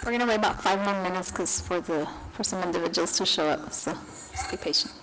We're going to wait about 5 more minutes because for some individuals to show up, so just be patient.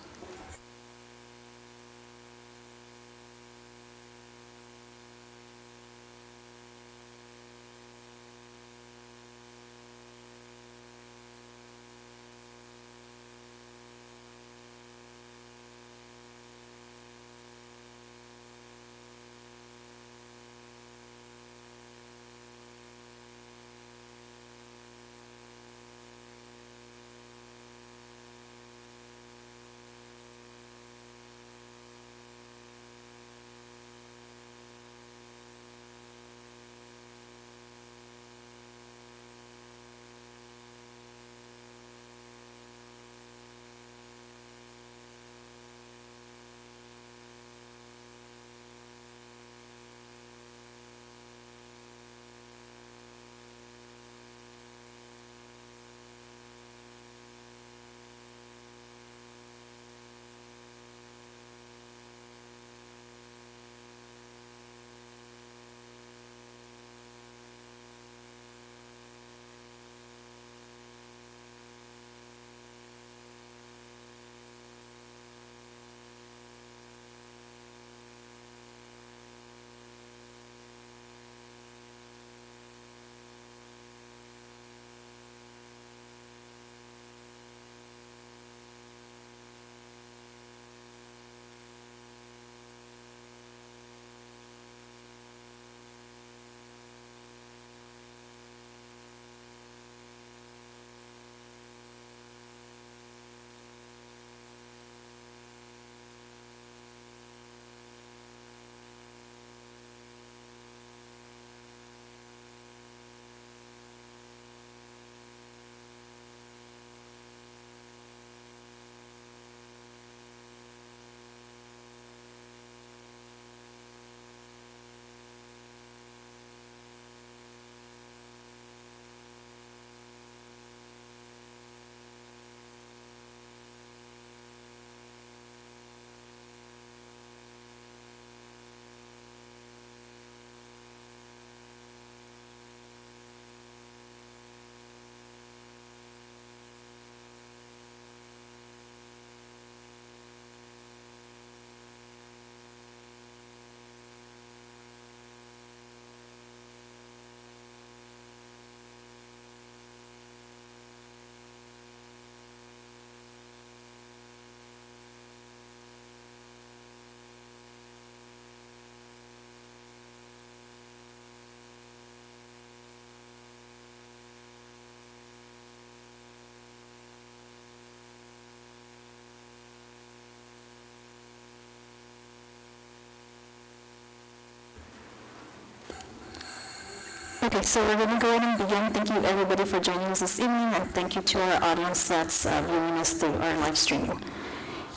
Okay, so we're going to go ahead and begin. Thank you everybody for joining us this evening, and thank you to our audience that's viewing us through our live streaming.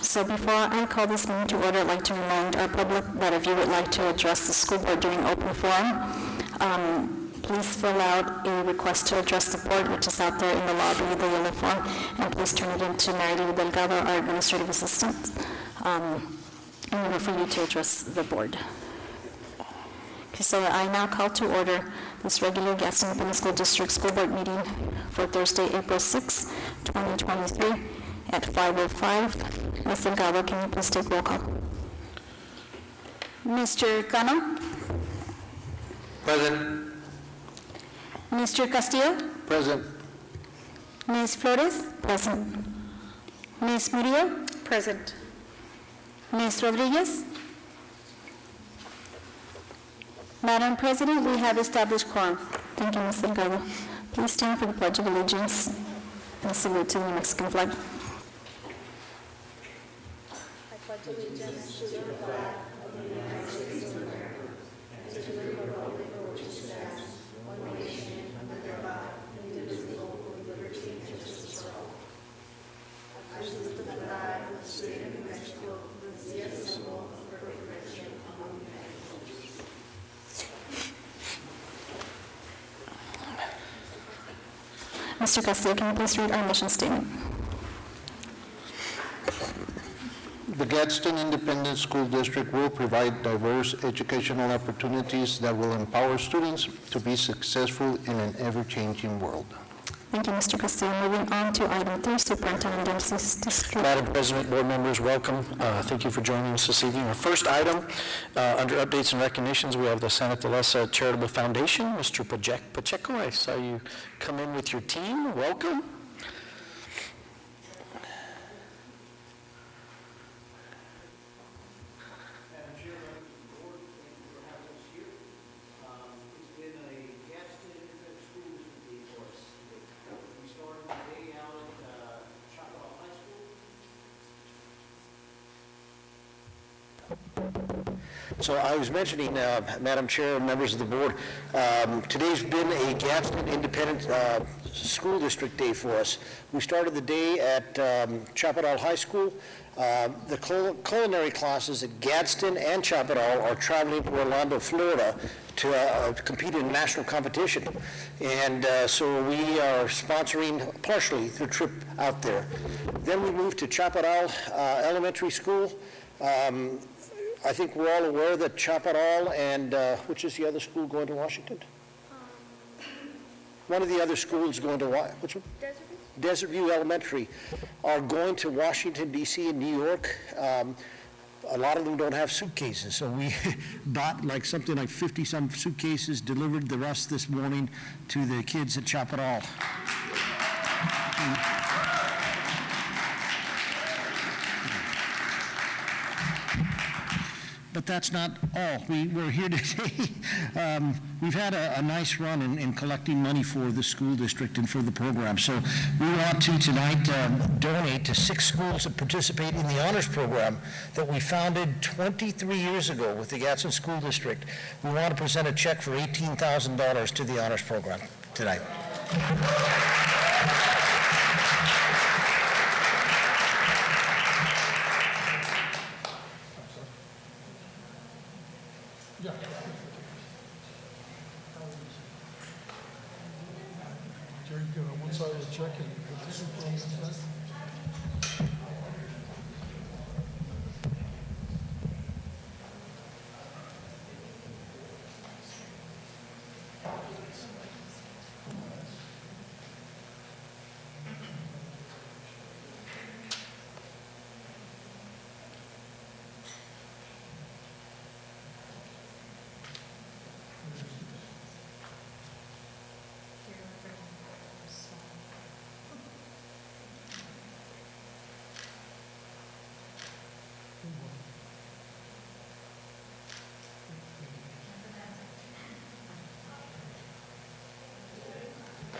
So before I call this meeting to order, I'd like to remind our public that if you would like to address the school board during open forum, please fill out a request to address the board, which is out there in the lobby, the yellow form, and please turn it in to Mary Lou Delgado, our administrative assistant, in order for you to address the board. Okay, so I now call to order this regular Gadsden Independent School District School Board meeting for Thursday, April 6, 2023 at 5:05. Ms. Delgado, can you please take roll call? Mr. Cano? Present. Mr. Castillo? Present. Ms. Flores? Present. Ms. Murillo? Present. Ms. Rodriguez? Madam President, we have established quorum. Thank you, Ms. Delgado. Please stand for the Pledge of Allegiance and salute to the Mexican flag. I pledge allegiance to the flag of the United States of America and to the republic for which it stands, one nation, under God, indivisible, with liberty and justice for all. I salute the flag of the state of New Mexico, with the symbol of perfect friendship among humanity. Mr. Castillo, can you please read our mission statement? The Gadsden Independent School District will provide diverse educational opportunities that will empower students to be successful in an ever-changing world. Thank you, Mr. Castillo. Moving on to item 3, Superintendent Dempsey's district. Madam President, board members, welcome. Thank you for joining us this evening. Our first item, under updates and recognitions, we have the Santa Teresa Charitable Foundation. Mr. Pacheco, I saw you come in with your team. Welcome. Madam Chair, members of the board, thank you for having us here. It's been a Gadsden Independent School District day for us. We started the day out at Chapel High School. So I was mentioning, Madam Chair, members of the board, today's been a Gadsden Independent School District day for us. We started the day at Chapadal High School. The culinary classes at Gadsden and Chapadal are traveling to Orlando, Florida to compete in national competition. And so we are sponsoring partially the trip out there. Then we moved to Chapadal Elementary School. I think we're all aware that Chapadal and, which is the other school going to Washington? One of the other schools going to, which one? Desert View Elementary are going to Washington, D.C. and New York. A lot of them don't have suitcases, so we bought something like 50-some suitcases, delivered the rest this morning to the kids at Chapadal. But that's not all. We're here today. We've had a nice run in collecting money for the school district and for the program. So we want to tonight donate to 6 schools that participate in the honors program that we founded 23 years ago with the Gadsden School District. We want to present a check for $18,000 to the honors program tonight. Jerry, you got on one side of the check and you put this one on the side?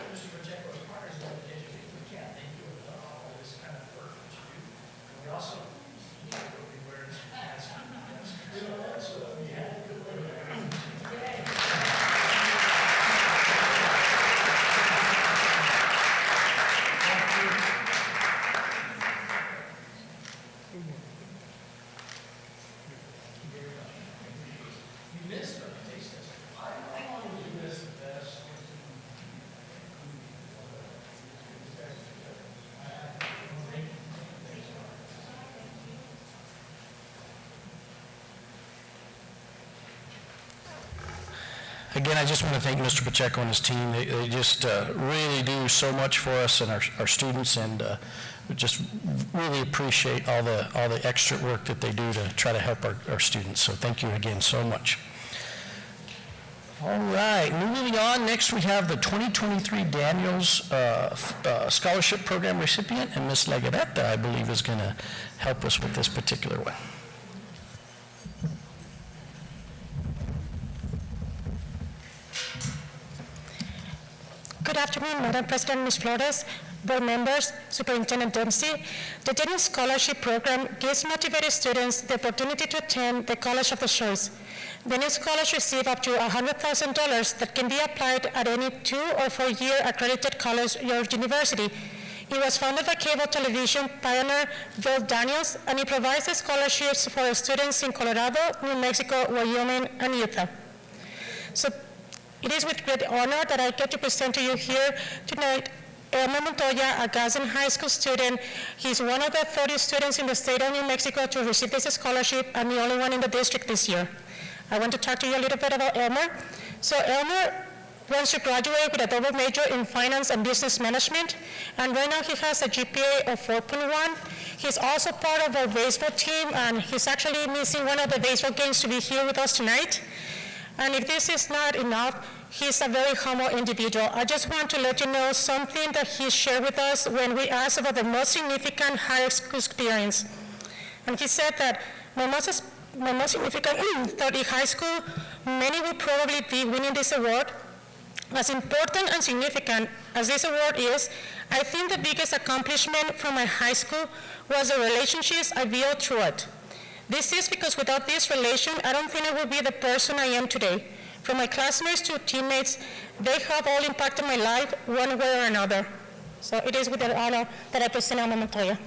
Mr. Pacheco, as far as the education, we can't thank you for all this kind of work that you do. And we also need to go where it's past. You missed the taste test. How long did you miss the best? Again, I just want to thank Mr. Pacheco and his team. They just really do so much for us and our students, and we just really appreciate all the extra work that they do to try to help our students. So thank you again so much. All right, moving on. Next, we have the 2023 Daniels Scholarship Program recipient, and Ms. Legareta, I believe, is going to help us with this particular one. Good afternoon, Madam President, Ms. Flores, board members, Superintendent Dempsey. The Daniels Scholarship Program gives motivated students the opportunity to attend the college of their choice. Daniels scholars receive up to $100,000 that can be applied at any 2- or 4-year accredited college or university. It was founded by cable television pioneer Bill Daniels, and it provides scholarships for students in Colorado, New Mexico, Wyoming, and Utah. So it is with great honor that I get to present to you here tonight Elmer Montoya, a Gadsden High School student. He's one of the 30 students in the state of New Mexico to receive this scholarship, and the only one in the district this year. I want to talk to you a little bit about Elmer. So Elmer wants to graduate with a double major in finance and business management, and right now he has a GPA of 4.1. He's also part of our baseball team, and he's actually missing one of the baseball games to be here with us tonight. And if this is not enough, he's a very humble individual. I just want to let you know something that he shared with us when we asked about the most significant high school experience. And he said that my most significant thought in high school, many will probably be winning this award. As important and significant as this award is, I think the biggest accomplishment from my high school was the relationships I built through it. This is because without this relation, I don't think I would be the person I am today. From my classmates to teammates, they have all impacted my life one way or another. So it is with the honor that I present Alma Montoya.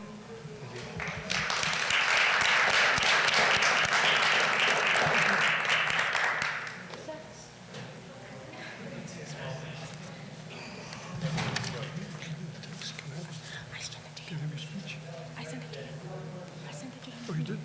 Give him your speech. Oh, you did?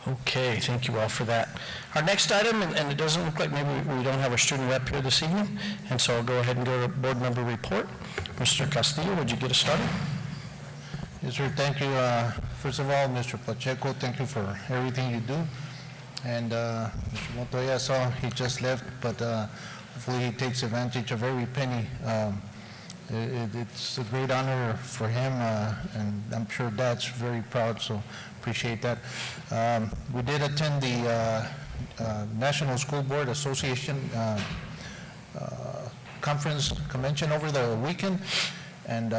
Okay, thank you all for that. Our next item, and it doesn't look like maybe we don't have our student rep here this evening, and so I'll go ahead and go to board member report. Mr. Castillo, would you get us started? Yes, sir, thank you. First of all, Mr. Pacheco, thank you for everything you do. And Mr. Montoya, I saw he just left, but hopefully he takes advantage of every penny. It's a great honor for him, and I'm sure Dad's very proud, so appreciate that. We did attend the National School Board Association convention over the weekend, and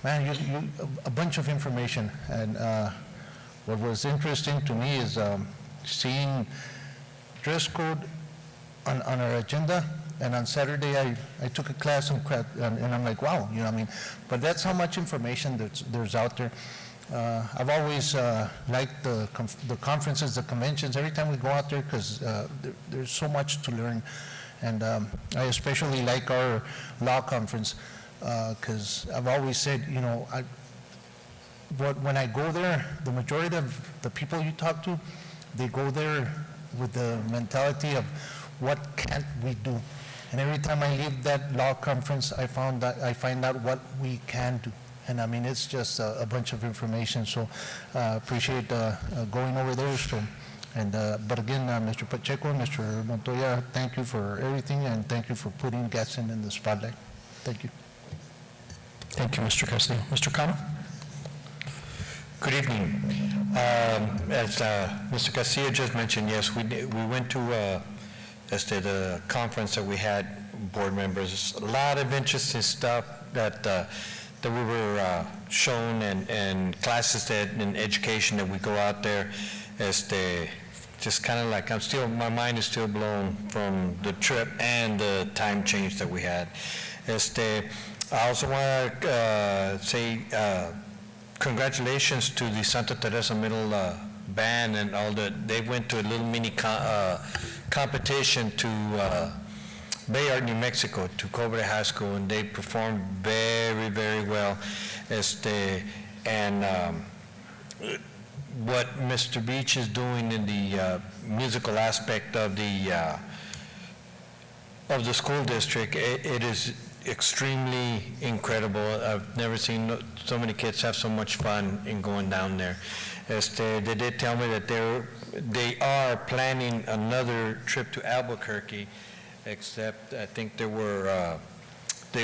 man, a bunch of information. And what was interesting to me is seeing dress code on our agenda. And on Saturday, I took a class on and I'm like, wow, you know what I mean? But that's how much information there's out there. I've always liked the conferences, the conventions, every time we go out there, because there's so much to learn. And I especially like our law conference, because I've always said, you know, when I go there, the majority of the people you talk to, they go there with the mentality of what can't we do. And every time I leave that law conference, I find out what we can do. And I mean, it's just a bunch of information. So appreciate going over there. So, and but again, Mr. Pacheco, Mr. Montoya, thank you for everything, and thank you for putting Gadsden in the spotlight. Thank you. Thank you, Mr. Castillo. Mr. Kama? Good evening. As Mr. Castillo just mentioned, yes, we went to the conference that we had, board members. A lot of interesting stuff that we were shown, and classes and education that we go out there. Just kind of like my mind is still blown from the trip and the time change that we had. I also want to say congratulations to the Santa Teresa Middle band and all that. They went to a little mini competition to Bay Art, New Mexico, to Cobre High School, and they performed very, very well. And what Mr. Beach is doing in the musical aspect of the school district, it is extremely incredible. I've never seen so many kids have so much fun in going down there. They did tell me that they are planning another trip to Albuquerque, except I think there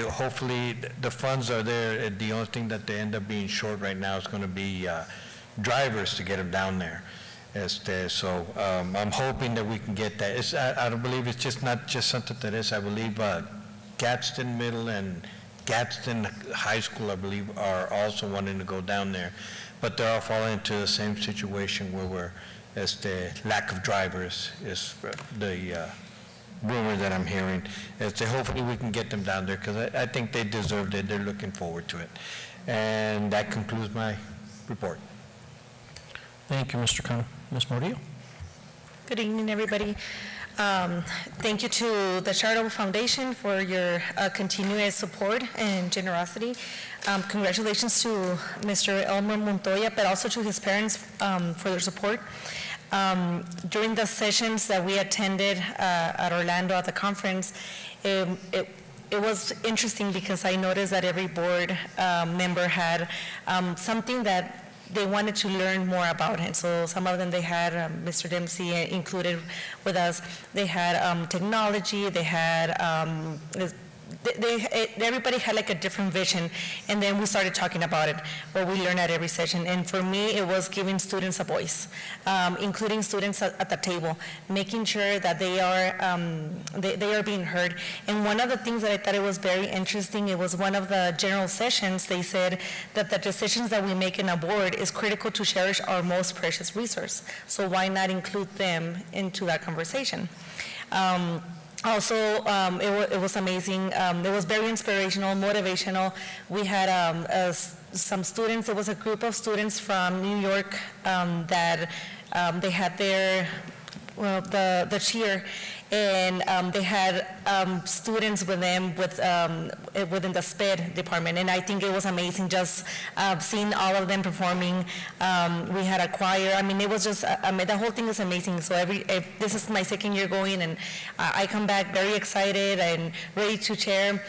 hopefully, the funds are there. The only thing that they end up being short right now is going to be drivers to get them down there. So I'm hoping that we can get that. I don't believe it's just not just Santa Teresa. I believe Gadsden Middle and Gadsden High School, I believe, are also wanting to go down there. But they're all falling into the same situation where the lack of drivers is the rumor that I'm hearing. Hopefully we can get them down there, because I think they deserve it. They're looking forward to it. And that concludes my report. Thank you, Mr. Cano. Ms. Murillo? Good evening, everybody. Thank you to the Charitable Foundation for your continuous support and generosity. Congratulations to Mr. Elmer Montoya, but also to his parents for their support. During the sessions that we attended at Orlando at the conference, it was interesting because I noticed that every board member had something that they wanted to learn more about it. So some of them, they had Mr. Dempsey included with us. They had technology, they had, everybody had like a different vision, and then we started talking about it, what we learned at every session. And for me, it was giving students a voice, including students at the table, making sure that they are being heard. And one of the things that I thought it was very interesting, it was one of the general sessions, they said that the decisions that we make in a board is critical to cherish our most precious resource. So why not include them into that conversation? Also, it was amazing. It was very inspirational, motivational. We had some students, it was a group of students from New York that they had the cheer, and they had students with them within the SPED department, and I think it was amazing just seeing all of them performing. We had a choir. I mean, it was just, the whole thing is amazing. So this is my second year going, and I come back very excited and ready to chair.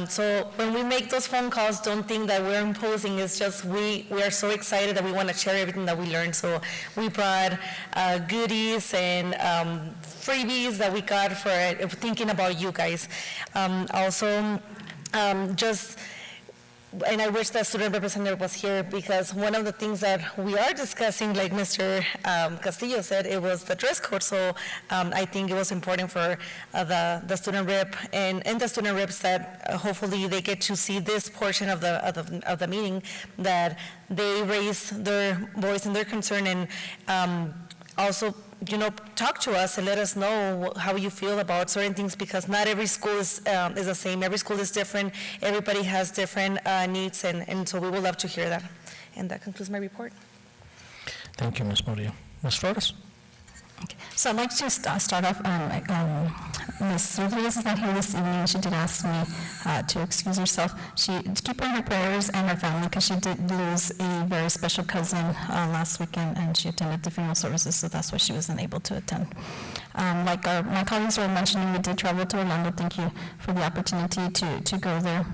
So when we make those phone calls, don't think that we're imposing. It's just we are so excited that we want to share everything that we learned. So we brought goodies and freebies that we got for thinking about you guys. And I wish that student representative was here, because one of the things that we are discussing, like Mr. Castillo said, it was the dress code. So I think it was important for the student rep and the student reps that hopefully they get to see this portion of the meeting, that they raise their voice and their concern, and also, talk to us and let us know how you feel about certain things, because not every school is the same. Every school is different. Everybody has different needs, and so we would love to hear that. And that concludes my report. Thank you, Ms. Murillo. Ms. Flores? Okay. So I'd like to start off, Ms. Rodriguez is not here this evening. She did ask me to excuse herself. To keep her in her prayers and her family, because she did lose a very special cousin last weekend, and she attended the funeral services, so that's why she wasn't able to attend. Like my colleagues were mentioning, we did travel to Orlando. Thank you for the opportunity to go there.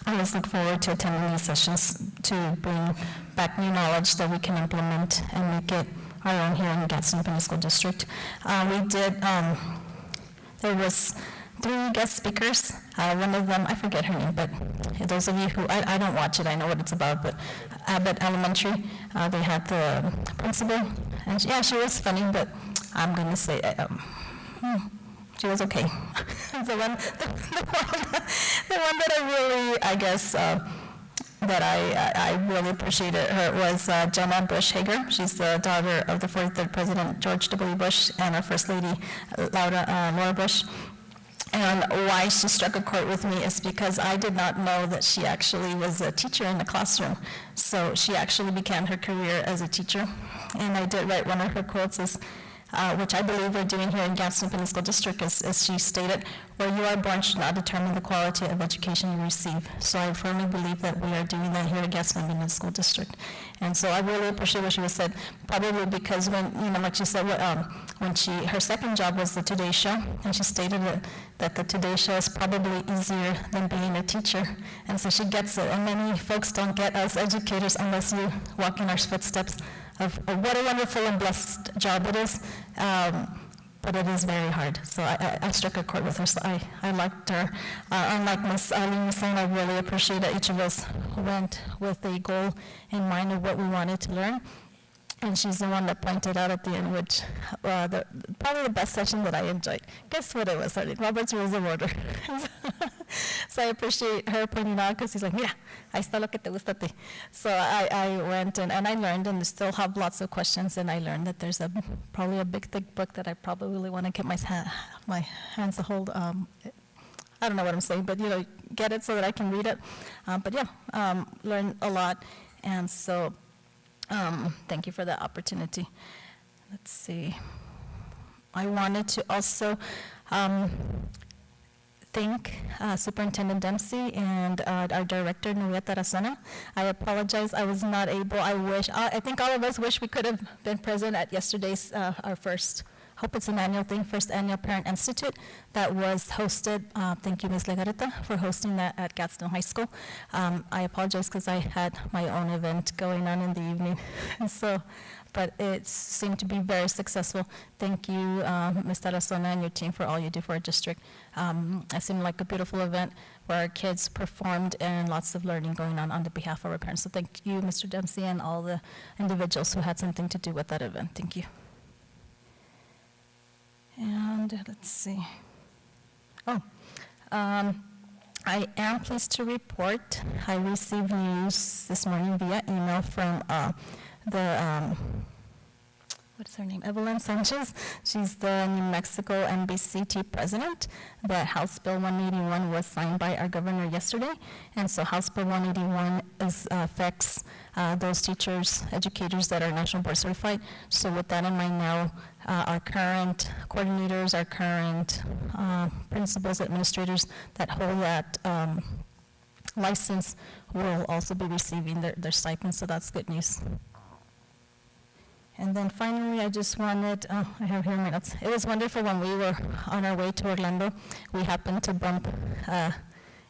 I always look forward to attending these sessions to bring back new knowledge that we can implement and make it our own here in the Gadsden Independent School District. We did, there was 3 guest speakers. One of them, I forget her name, but those of you who, I don't watch it, I know what it's about, but Abbott Elementary, they had the principal, and she was funny, but I'm going to say, she was okay. the one that I really, I guess, that I really appreciated her was Jenna Bush Hager. She's the daughter of the 43rd President George W. Bush and our First Lady Laura Bush. And why she struck a chord with me is because I did not know that she actually was a teacher in the classroom. So she actually began her career as a teacher. And I did write one of her quotes, which I believe we're doing here in Gadsden Independent School District, as she stated, where you are born should not determine the quality of education you receive. So I firmly believe that we are doing that here at Gadsden Independent School District. And so I really appreciate what she was said, probably because when, like she said, when her second job was the Today Show, and she stated that the Today Show is probably easier than being a teacher. And so she gets it, and many folks don't get us educators unless you walk in our footsteps of what a wonderful and blessed job it is. But but it is very hard. So I struck a chord with her, so I liked her. Unlike Ms. Eileen was saying, I really appreciate that each of us went with a goal in mind of what we wanted to learn. And she's the one that pointed out at the end, which probably the best session that I enjoyed. Guess what it was, Arlene? Robert's Rules of Order. So I appreciate her pointing out, because he's like, mira, ahí está lo que te gusta a ti. So I went and I learned, and still have lots of questions, and I learned that there's probably a big, thick book that I probably really want to get my hands a hold. I don't know what I'm saying, but, get it so that I can read it. But yeah, learned a lot, and so thank you for that opportunity. Let's see. I wanted to also thank Superintendent Dempsey and our director, Nuria Tarazona. I apologize, I was not able, I think all of us wish we could have been present at yesterday's, our first, hope it's an annual thing, first annual Parent Institute that was hosted. Thank you, Ms. Legarreta, for hosting that at Gadsden High School. I apologize because I had my own event going on in the evening, and so, but it seemed to be very successful. Thank you, Ms. Tarazona and your team for all you do for our district. It seemed like a beautiful event where our kids performed and lots of learning going on the behalf of our parents. So thank you, Mr. Dempsey, and all the individuals who had something to do with that event. Thank you. And let's see. I am pleased to report I received news this morning via email from what's her name? Evelyn Sanchez. She's the New Mexico NBCT president. That House Bill 181 was signed by our governor yesterday. And so House Bill 181 affects those teachers, educators that are National Board certified. So with that in mind now, our current coordinators, our current principals, administrators that hold that license will also be receiving their stipends, so that's good news. And then finally, I just wanted, I have here my notes. It was wonderful when we were on our way to Orlando. We happened to bump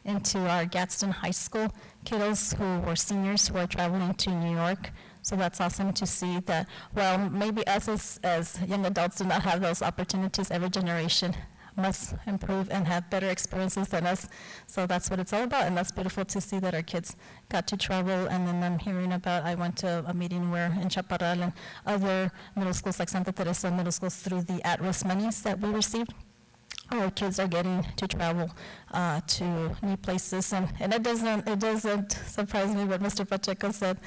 into our Gadsden High School kiddos who were seniors who are traveling to New York. So that's awesome to see that, well, maybe us as young adults do not have those opportunities. Every generation must improve and have better experiences than us. So that's what it's all about, and that's beautiful to see that our kids got to travel. And then I'm hearing about, I went to a meeting where in Chaparral and other middle schools like Santa Teresa middle schools, through the at-risk monies that we received, our kids are getting to travel to new places. And it doesn't surprise me what Mr. Pacheco said,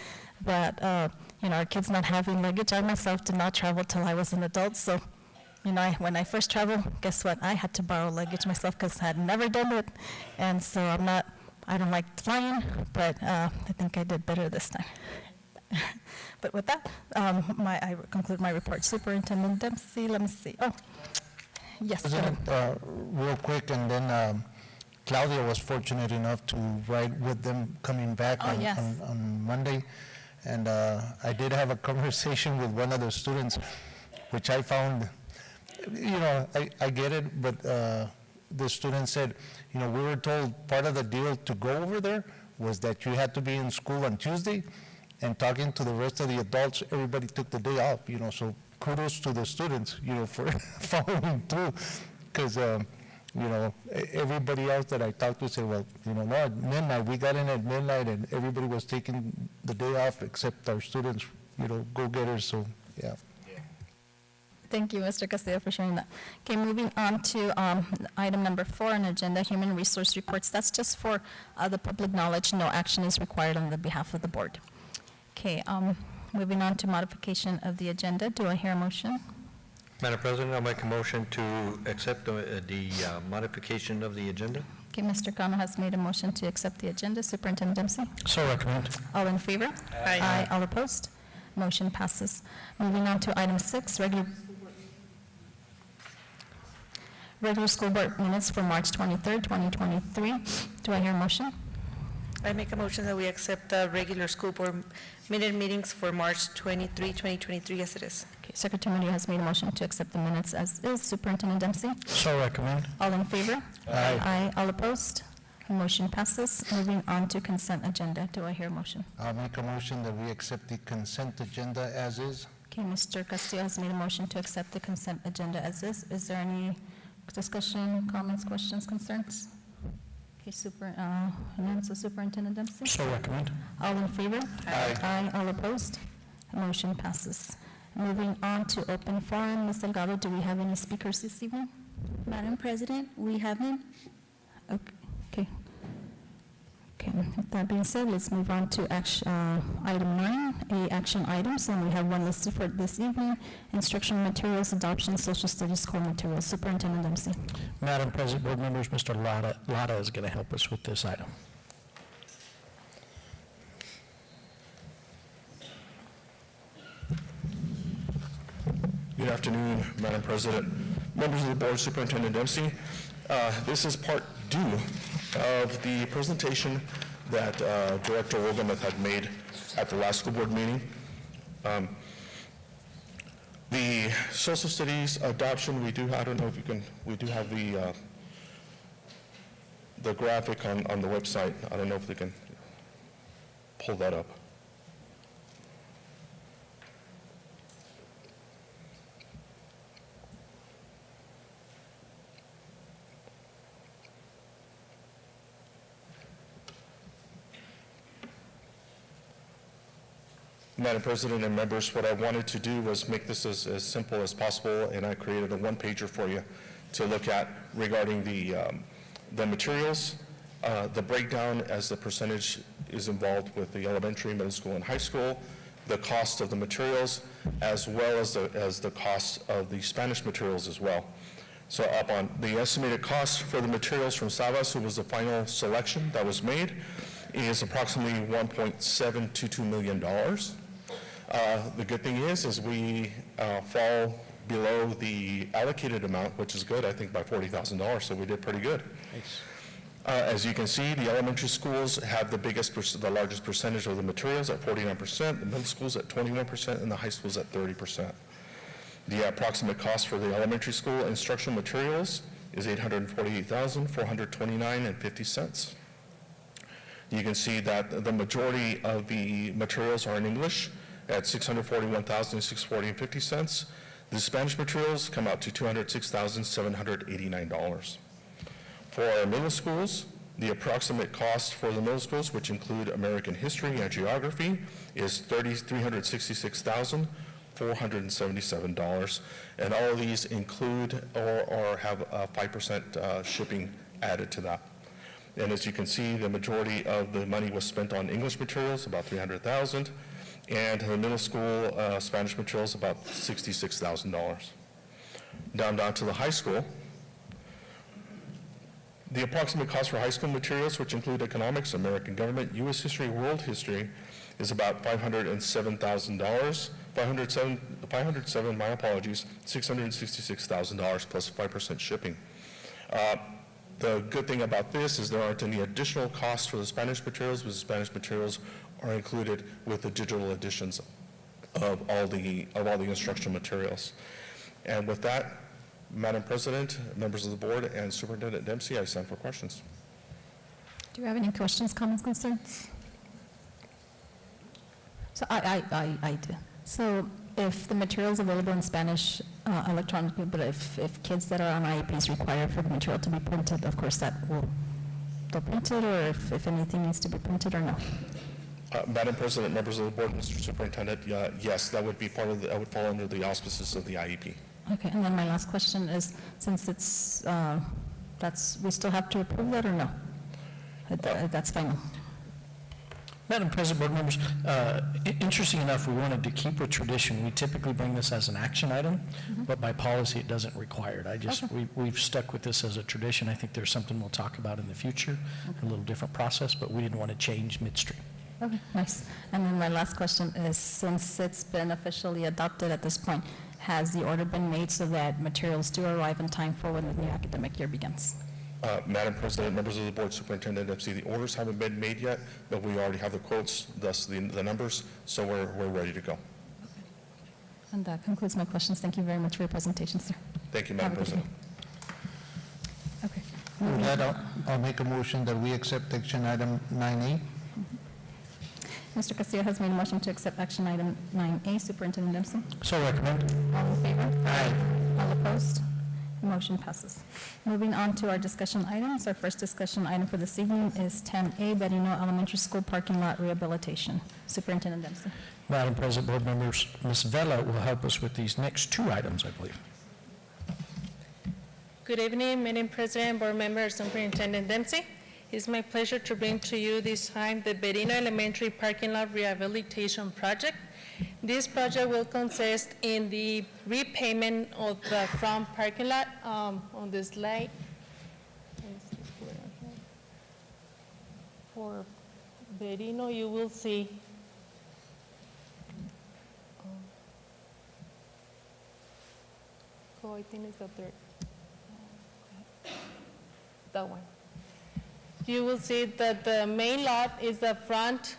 that our kids not having luggage. I myself did not travel till I was an adult, so when I first traveled, guess what? I had to borrow luggage myself because I had never done it. And so I don't like flying, but I think I did better this time. But with that, I conclude my report. Superintendent Dempsey, let me see. Oh, yes. President, real quick, and then Claudia was fortunate enough to ride with them coming back on Monday. And I did have a conversation with one of the students, which I found, I get it, but the student said, we were told part of the deal to go over there was that you had to be in school on Tuesday, and talking to the rest of the adults, everybody took the day off, so kudos to the students, for following through, because, everybody else that I talked to said, well, no, at midnight, we got in at midnight, and everybody was taking the day off except our students, go-getters, so, yeah. Thank you, Mr. Castillo, for sharing that. Okay, moving on to item number 4 on the agenda, human resource reports. That's just for the public knowledge. No action is required on the behalf of the board. Okay, moving on to modification of the agenda. Do I hear a motion? Madam President, I'll make a motion to accept the modification of the agenda. Okay, Mr. Kano has made a motion to accept the agenda. Superintendent Dempsey? So recommend. All in favor? Aye. All opposed? Motion passes. Moving on to item 6, regular school board minutes for March 23rd, 2023. Do I hear a motion? I make a motion that we accept the regular school board minute meetings for March 23, 2023, as it is. Okay, Secretary Medina has made a motion to accept the minutes as is. Superintendent Dempsey? So recommend. All in favor? Aye. Aye. All opposed? Motion passes. Moving on to consent agenda. Do I hear a motion? I'll make a motion that we accept the consent agenda as is. Okay, Mr. Castillo has made a motion to accept the consent agenda as is. Is there any discussion, comments, questions, concerns? Okay, Superintendent Dempsey? So recommend. All in favor? Aye. Aye, all opposed? Motion passes. Moving on to open forum, Ms. Delgado, do we have any speakers this evening? Madam President, we have none. Okay. Okay, with that being said, let's move on to item 9, action items, and we have one listed for this evening, instructional materials, adoption, social studies core materials. Superintendent Dempsey. Madam President, board members, Mr. Lada is going to help us with this item. Good afternoon, Madam President, members of the board, Superintendent Dempsey. This is part due of the presentation that Director Wolgamuth had made at the last school board meeting. The social studies adoption, we do, I don't know if you can, we do have the graphic on the website. I don't know if they can pull that up. Madam President and members, what I wanted to do was make this as simple as possible, and I created a one-pager for you to look at regarding the materials, the breakdown as the percentage is involved with the elementary, middle school, and high school, the cost of the materials, as well as the cost of the Spanish materials as well. So up on the estimated cost for the materials from Salas, who was the final selection that was made, is approximately $1.722 million. The good thing is we fall below the allocated amount, which is good, I think, by $40,000, so we did pretty good. Thanks. As you can see, the elementary schools have the largest percentage of the materials at 49%, the middle schools at 21%, and the high schools at 30%. The approximate cost for the elementary school instructional materials is $848,429.50. You can see that the majority of the materials are in English at $641,640.50. The Spanish materials come out to $206,789. For our middle schools, the approximate cost for the middle schools, which include American history and geography, is $366,477. And all of these include or have a 5% shipping added to that. And as you can see, the majority of the money was spent on English materials, about $300,000, and the middle school Spanish materials, about $66,000. Down to the high school. The approximate cost for high school materials, which include economics, American government, U.S. history, world history, is about $507,000. $666,000 plus 5% shipping. The good thing about this is there aren't any additional costs for the Spanish materials, because the Spanish materials are included with the digital editions of all the instructional materials. And with that, Madam President, members of the board, and Superintendent Dempsey, I stand for questions. Do you have any questions, comments, concerns? So I do. So if the material is available in Spanish electronically, but if kids that are on IEPs require for the material to be printed, of course they'll print it, or if anything needs to be printed or no? Madam President, members of the board, Mr. Superintendent, yes, that would be that would fall under the auspices of the IEP. Okay, and then my last question is, since it's, we still have to approve that or no? That's final. Madam President, board members, interesting enough, we wanted to keep a tradition. We typically bring this as an action item, but by policy, it doesn't require it. We've stuck with this as a tradition. I think there's something we'll talk about in the future, a little different process, but we didn't want to change midstream. Okay, nice. And then my last question is, since it's been officially adopted at this point, has the order been made so that materials do arrive in time for when the new academic year begins? Madam President, members of the board, Superintendent Dempsey, the orders haven't been made yet, but we already have the quotes, thus the numbers, so we're ready to go. And that concludes my questions. Thank you very much for your presentation, sir. Thank you, Madam President. Okay. With that, I'll make a motion that we accept action item 9A. Mr. Castillo has made a motion to accept action item 9A. Superintendent Dempsey? So recommend. All in favor? Aye. All opposed? Motion passes. Moving on to our discussion items. Our first discussion item for this evening is 10A, Berino Elementary School parking lot rehabilitation. Superintendent Dempsey. Madam President, board members, Ms. Vela will help us with these next two items, I believe. Good evening, Madam President, board members, Superintendent Dempsey. It's my pleasure to bring to you this time the Berino Elementary Parking Lot Rehabilitation Project. This project will consist in the repayment of the front parking lot on the slide. For Berino, you will see I think it's the third. That one. You will see that the main lot is the front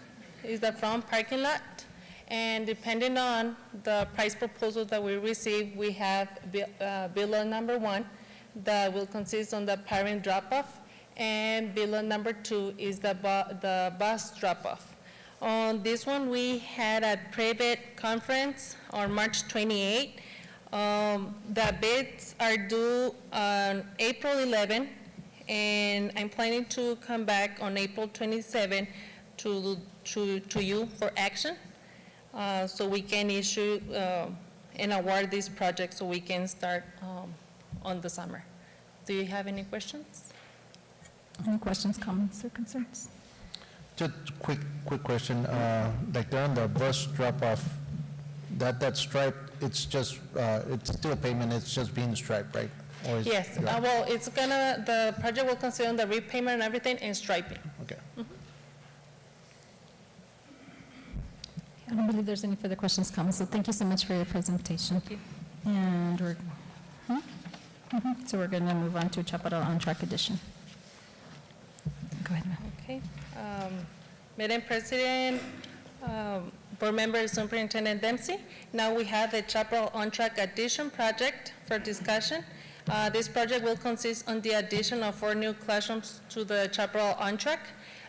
parking lot, and depending on the price proposal that we receive, we have bill number 1 that will consist on the parent drop-off, and bill number 2 is the bus drop-off. On this one, we had a private conference on March 28. The bids are due on April 11, and I'm planning to come back on April 27 to you for action, so we can issue and award this project so we can start on the summer. Do you have any questions? Any questions, comments, or concerns? Just quick question. Like on the bus drop-off, that stripe, it's just, it's still a payment, it's just being striped, right? Or is- Yes, yeah. well, the project will consist on the repayment and everything and striping. Okay. I don't believe there's any further questions, comments, so thank you so much for your presentation. Thank you. And we're, so we're going to move on to Chaparral on-track edition. Go ahead, ma'am. Okay. Madam President, board member Superintendent Dempsey, now we have the Chaparral on-track addition project for discussion. This project will consist on the addition of 4 new classrooms to the Chaparral on-track.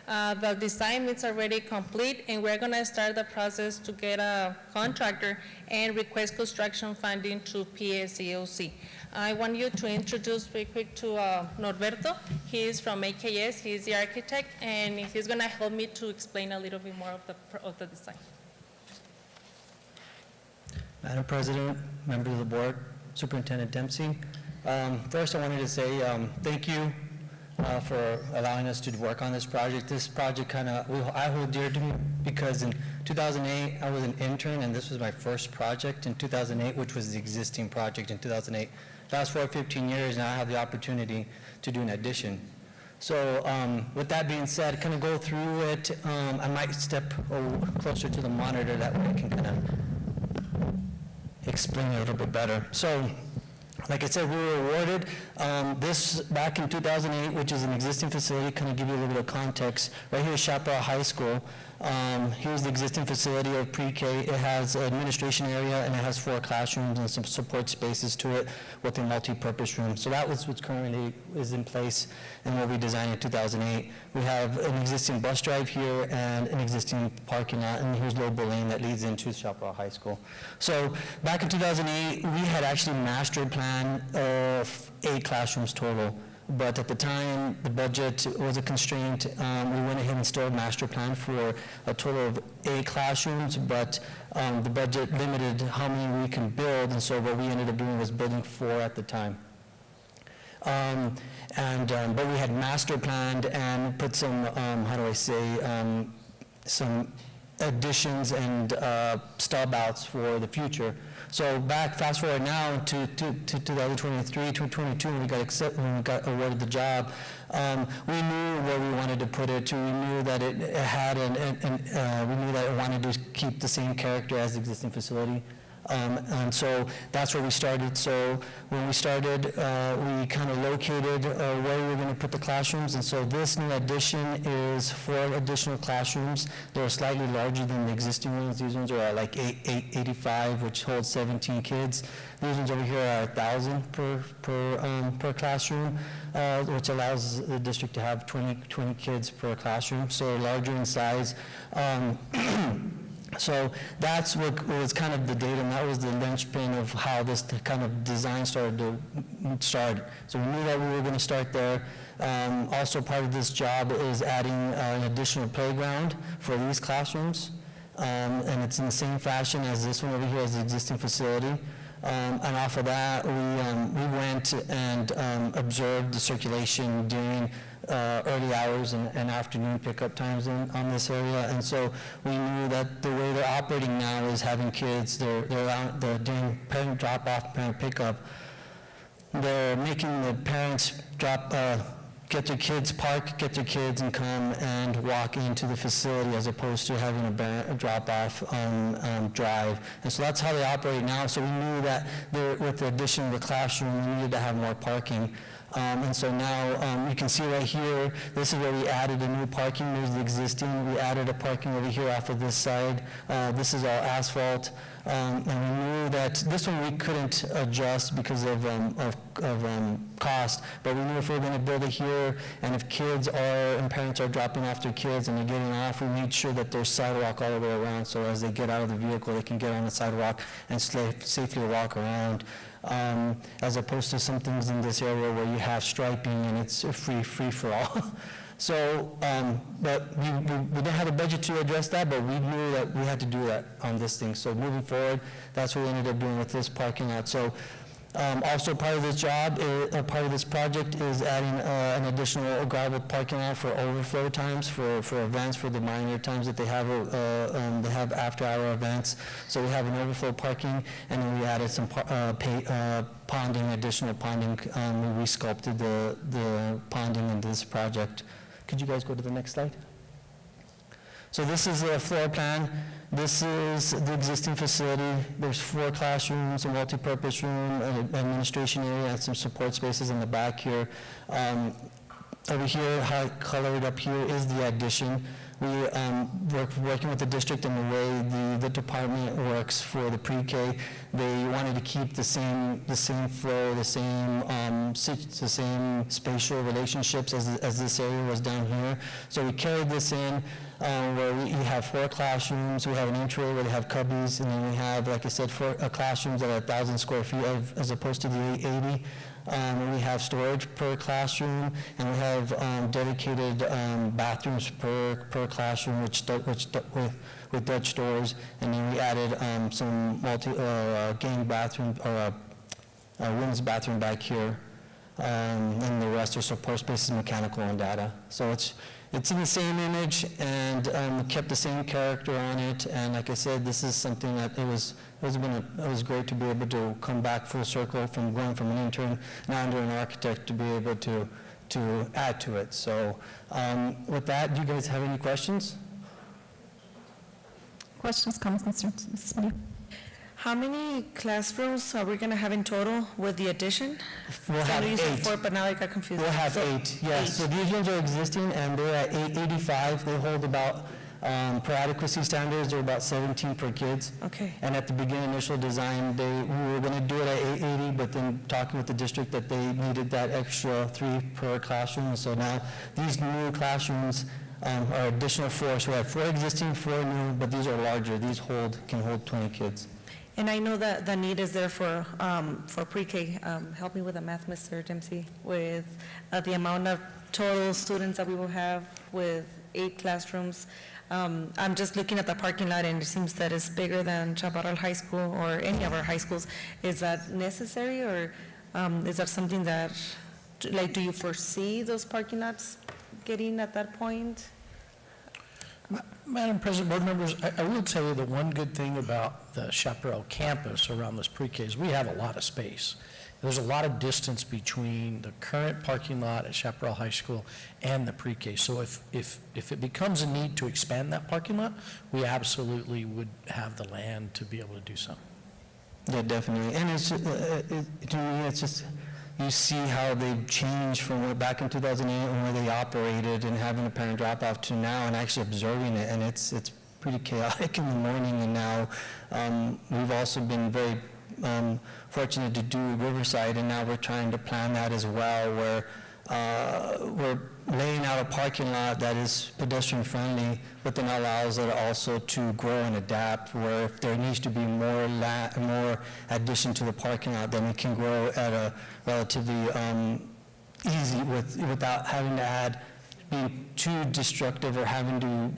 The design is already complete, and we're going to start the process to get a contractor and request construction funding to PSEOC. I want you to introduce very quick to Norberto. He is from AKS, he is the architect, and he's going to help me to explain a little bit more of the design. Madam President, members of the board, Superintendent Dempsey. First, I wanted to say thank you for allowing us to work on this project. This project I hold dear to me because in 2008, I was an intern, and this was my first project in 2008, which was the existing project in 2008. Fast forward 15 years, now I have the opportunity to do an addition. So with that being said, kind of go through it. I might step closer to the monitor, that way I can kind of explain it a little bit better. So, like I said, we were awarded this back in 2008, which is an existing facility. Kind of give you a little bit of context. Right here is Chaparral High School. Here's the existing facility of pre-K. It has an administration area, and it has 4 classrooms and some support spaces to it with a multi-purpose room. So that was what's currently is in place and what we designed in 2008. We have an existing bus drive here and an existing parking lot, and here's Lobo Lane that leads into Chaparral High School. So back in 2008, we had actually master plan of 8 classrooms total. But at the time, the budget was a constraint. We went ahead and still master plan for a total of 8 classrooms, but the budget limited how many we can build, and so what we ended up doing was building 4 at the time. But we had master planned and put some, some additions and stub outs for the future. So fast forward now to 2023, 2022, when we got awarded the job, we knew where we wanted to put it. We knew that it had, we knew that it wanted to keep the same character as the existing facility. And so that's where we started. So when we started, we kind of located where we were going to put the classrooms. And so this new addition is 4 additional classrooms. They're slightly larger than the existing ones. These ones are at like 85, which holds 17 kids. These ones over here are 1,000 per classroom, which allows the district to have 20 kids per classroom, so larger in size. So that's what was kind of the data, and that was the linchpin of how this kind of design started. So we knew that we were going to start there. Also part of this job is adding an additional playground for these classrooms, and it's in the same fashion as this one over here as the existing facility. And off of that, we went and observed the circulation during early hours and afternoon pickup times on this area. And so we knew that the way they're operating now is having kids, they're doing parent drop-off, parent pickup. They're making the parents get their kids, park, get their kids, and come and walk into the facility as opposed to having a drop-off drive. And so that's how they operate now. So we knew that with the addition of the classroom, we needed to have more parking. And so now you can see right here, this is where we added a new parking. There's the existing. We added a parking over here off of this side. This is all asphalt. And we knew that this one we couldn't adjust because of cost, but we knew if we were going to build it here, and if kids and parents are dropping off their kids and they're getting off, we made sure that there's sidewalk all the way around, so as they get out of the vehicle, they can get on the sidewalk and safely walk around. As opposed to some things in this area where you have striping and it's a free for all. So, but we didn't have a budget to address that, but we knew that we had to do that on this thing. So moving forward, that's what we ended up doing with this parking lot. So also part of this job, part of this project is adding an additional gravel parking lot for overflow times for events, for the minor times that they have after-hour events. So we have an overflow parking, and then we added some ponding, additional ponding. We resculpted the ponding in this project. Could you guys go to the next slide? So this is a floor plan. This is the existing facility. There's 4 classrooms, a multi-purpose room, an administration area, and some support spaces in the back here. Over here, colored up here, is the addition. We working with the district in the way the department works for the pre-K. They wanted to keep the same flow, the same spatial relationships as this area was down here. So we carried this in where we have 4 classrooms. We have an entry where they have cubbies, and then we have, like I said, 4 classrooms that are 1,000 square feet as opposed to the 80. And we have storage per classroom, and we have dedicated bathrooms per classroom, with Dutch doors. And then we added some gang bathroom or women's bathroom back here, and the rest are support spaces, mechanical, and data. So it's in the same image, and kept the same character on it. And like I said, this is something that it was great to be able to come back full circle from going from an intern now under an architect to be able to add to it. So with that, do you guys have any questions? Questions, comments, concerns? Mrs. Medina? How many classrooms are we going to have in total with the addition? We'll have You said 8. 4, but now I got confused. We'll have So 8, yes. 8. So these ones are existing, and they're at 85. They hold about, per adequacy standards, they're about 17 per kids. Okay. And at the beginning, initial design, we were going to do it at 880, but then talking with the district that they needed that extra 3 per classroom. So now these new classrooms are additional 4. So we have 4 existing, 4 new, but these are larger. These can hold 20 kids. And I know that the need is there for pre-K. Help me with the math, Mr. Dempsey, with the amount of total students that we will have with 8 classrooms. I'm just looking at the parking lot, and it seems that it's bigger than Chaparral High School or any of our high schools. Is that necessary, or is that something that, like, do you foresee those parking lots getting at that point? Madam President, board members, I will tell you the one good thing about the Chaparral campus around this pre-K is we have a lot of space. There's a lot of distance between the current parking lot at Chaparral High School and the pre-K. So if it becomes a need to expand that parking lot, we absolutely would have the land to be able to do so. Yeah, definitely. And it's, to me, it's just, you see how they've changed from back in 2008 and where they operated and having a parent drop off to now and actually observing it. And it's pretty chaotic in the morning. And now we've also been very fortunate to do Riverside, and now we're trying to plan that as well, where we're laying out a parking lot that is pedestrian friendly, but then allows it also to grow and adapt, where if there needs to be more addition to the parking lot, then it can grow at a relatively easy without having to add, being too destructive or having to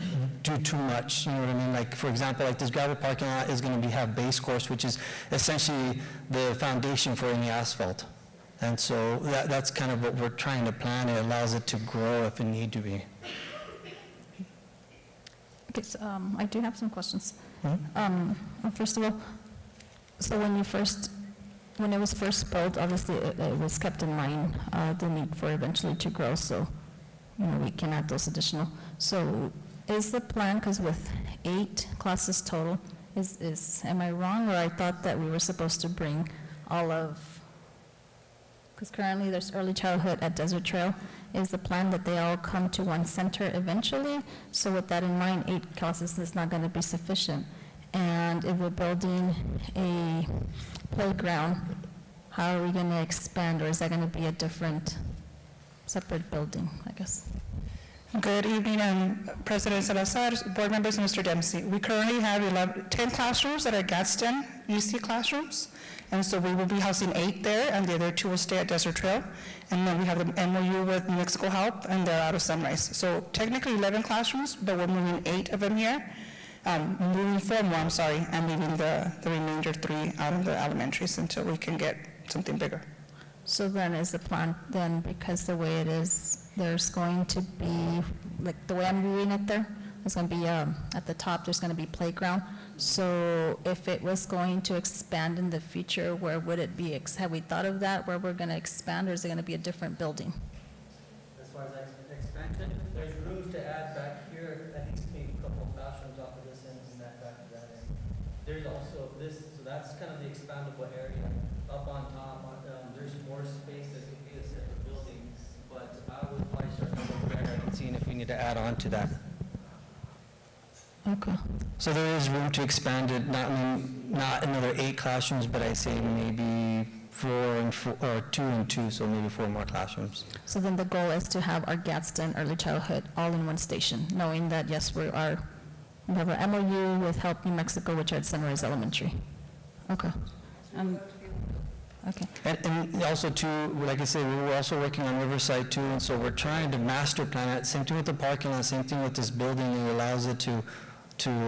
do too much, you know what I mean? Like, for example, like this gravel parking lot is going to have base course, which is essentially the foundation for any asphalt. And so that's kind of what we're trying to plan. It allows it to grow if it need to be. Okay, so I do have some questions. First of all, so when it was first built, obviously it was kept in mind the need for eventually to grow, so we can add those additional. So is the plan, because with 8 classes total, am I wrong, or I thought that we were supposed to bring all of, because currently there's early childhood at Desert Trail, is the plan that they all come to one center eventually? So with that in mind, 8 classes is not going to be sufficient. And if we're building a playground, how are we going to expand, or is that going to be a different, separate building, I guess? Good evening, President Salazar, board members, and Mr. Dempsey. We currently have 10 classrooms that are Gadsden ISD classrooms, and so we will be housing 8 there, and the other 2 will stay at Desert Trail. And then we have the MOU with New Mexico Help, and they're out of Sunrise. So technically 11 classrooms, but we're moving 8 of them here. Moving 4 more, I'm sorry, and leaving the remainder 3 out of the elementaries until we can get something bigger. So then is the plan, then, because the way it is, there's going to be, like the way I'm viewing it there, there's going to be, at the top, there's going to be playground. So if it was going to expand in the future, where would it be? Have we thought of that, where we're going to expand, or is it going to be a different building? As far as expansion, there's rooms to add back here, at least maybe a couple of classrooms off of this end and that back to that end. There's also this, so that's kind of the expandable area. Up on top, there's more space that could be a separate building, but I would probably start to look better and seeing if we need to add on to that. Okay. So there is room to expand it, not another 8 classrooms, but I say maybe 4 and 4, or 2 and 2, so maybe 4 more classrooms. So then the goal is to have our Gadsden early childhood all in one station, knowing that, yes, we have an MOU with Help New Mexico, which are at Sunrise Elementary. Okay. Okay. And also too, like I said, we were also working on Riverside too, and so we're trying to master plan it. Same thing with the parking lot, same thing with this building. It allows it to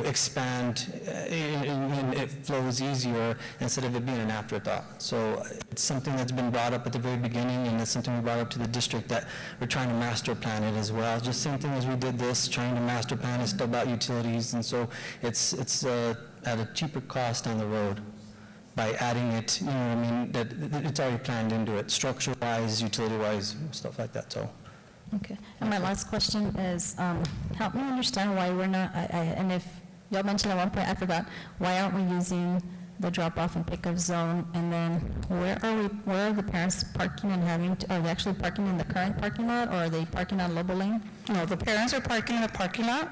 expand and it flows easier instead of it being an afterthought. So it's something that's been brought up at the very beginning, and it's something we brought up to the district that we're trying to master plan it as well. Just same thing as we did this, trying to master plan it, still about utilities, and so it's at a cheaper cost on the road by adding it, you know what I mean, that it's already planned into it, structure-wise, utility-wise, stuff like that, so. Okay. And my last question is, help me understand why we're not, and if y'all mentioned at one point, I forgot, why aren't we using the drop-off and pick-up zone? And then where are the parents parking and are they actually parking in the current parking lot, or are they parking on Lobo Lane? No, the parents are parking in the parking lot,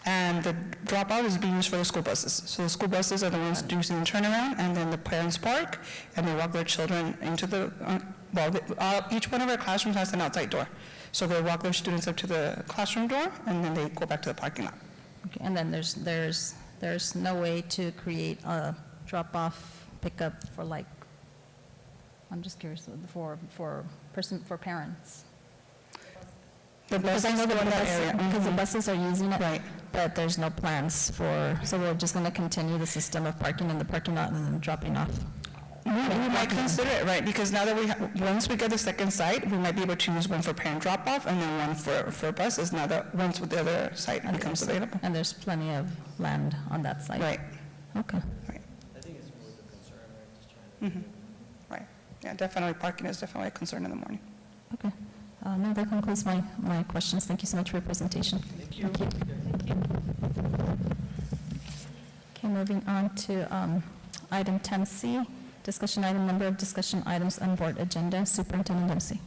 and the drop-off is being used for the school buses. So the school buses are the ones using the turnaround, and then the parents park, and they walk their children into the, each one of our classrooms has an outside door. So they walk their students up to the classroom door, and then they go back to the parking lot. Okay. And then there's no way to create a drop-off, pickup for, like, I'm just curious, for parents. The Because I know because the buses are using it, right, but there's no plans so we're just going to continue the system of parking in the parking lot and then dropping off. We might consider it, right, because now that once we get the second site, we might be able to use one for parent drop-off and then one for buses, now that once the other site becomes available. And there's plenty of land on that site. Right. Okay. Right. I think it's more the concern, right, just trying to. Right. Yeah, definitely parking is definitely a concern in the morning. Okay. No, that concludes my questions. Thank you so much for your presentation. Thank you. Okay, moving on to Item 10C, discussion item, number of discussion items on board agenda. Superintendent Dempsey.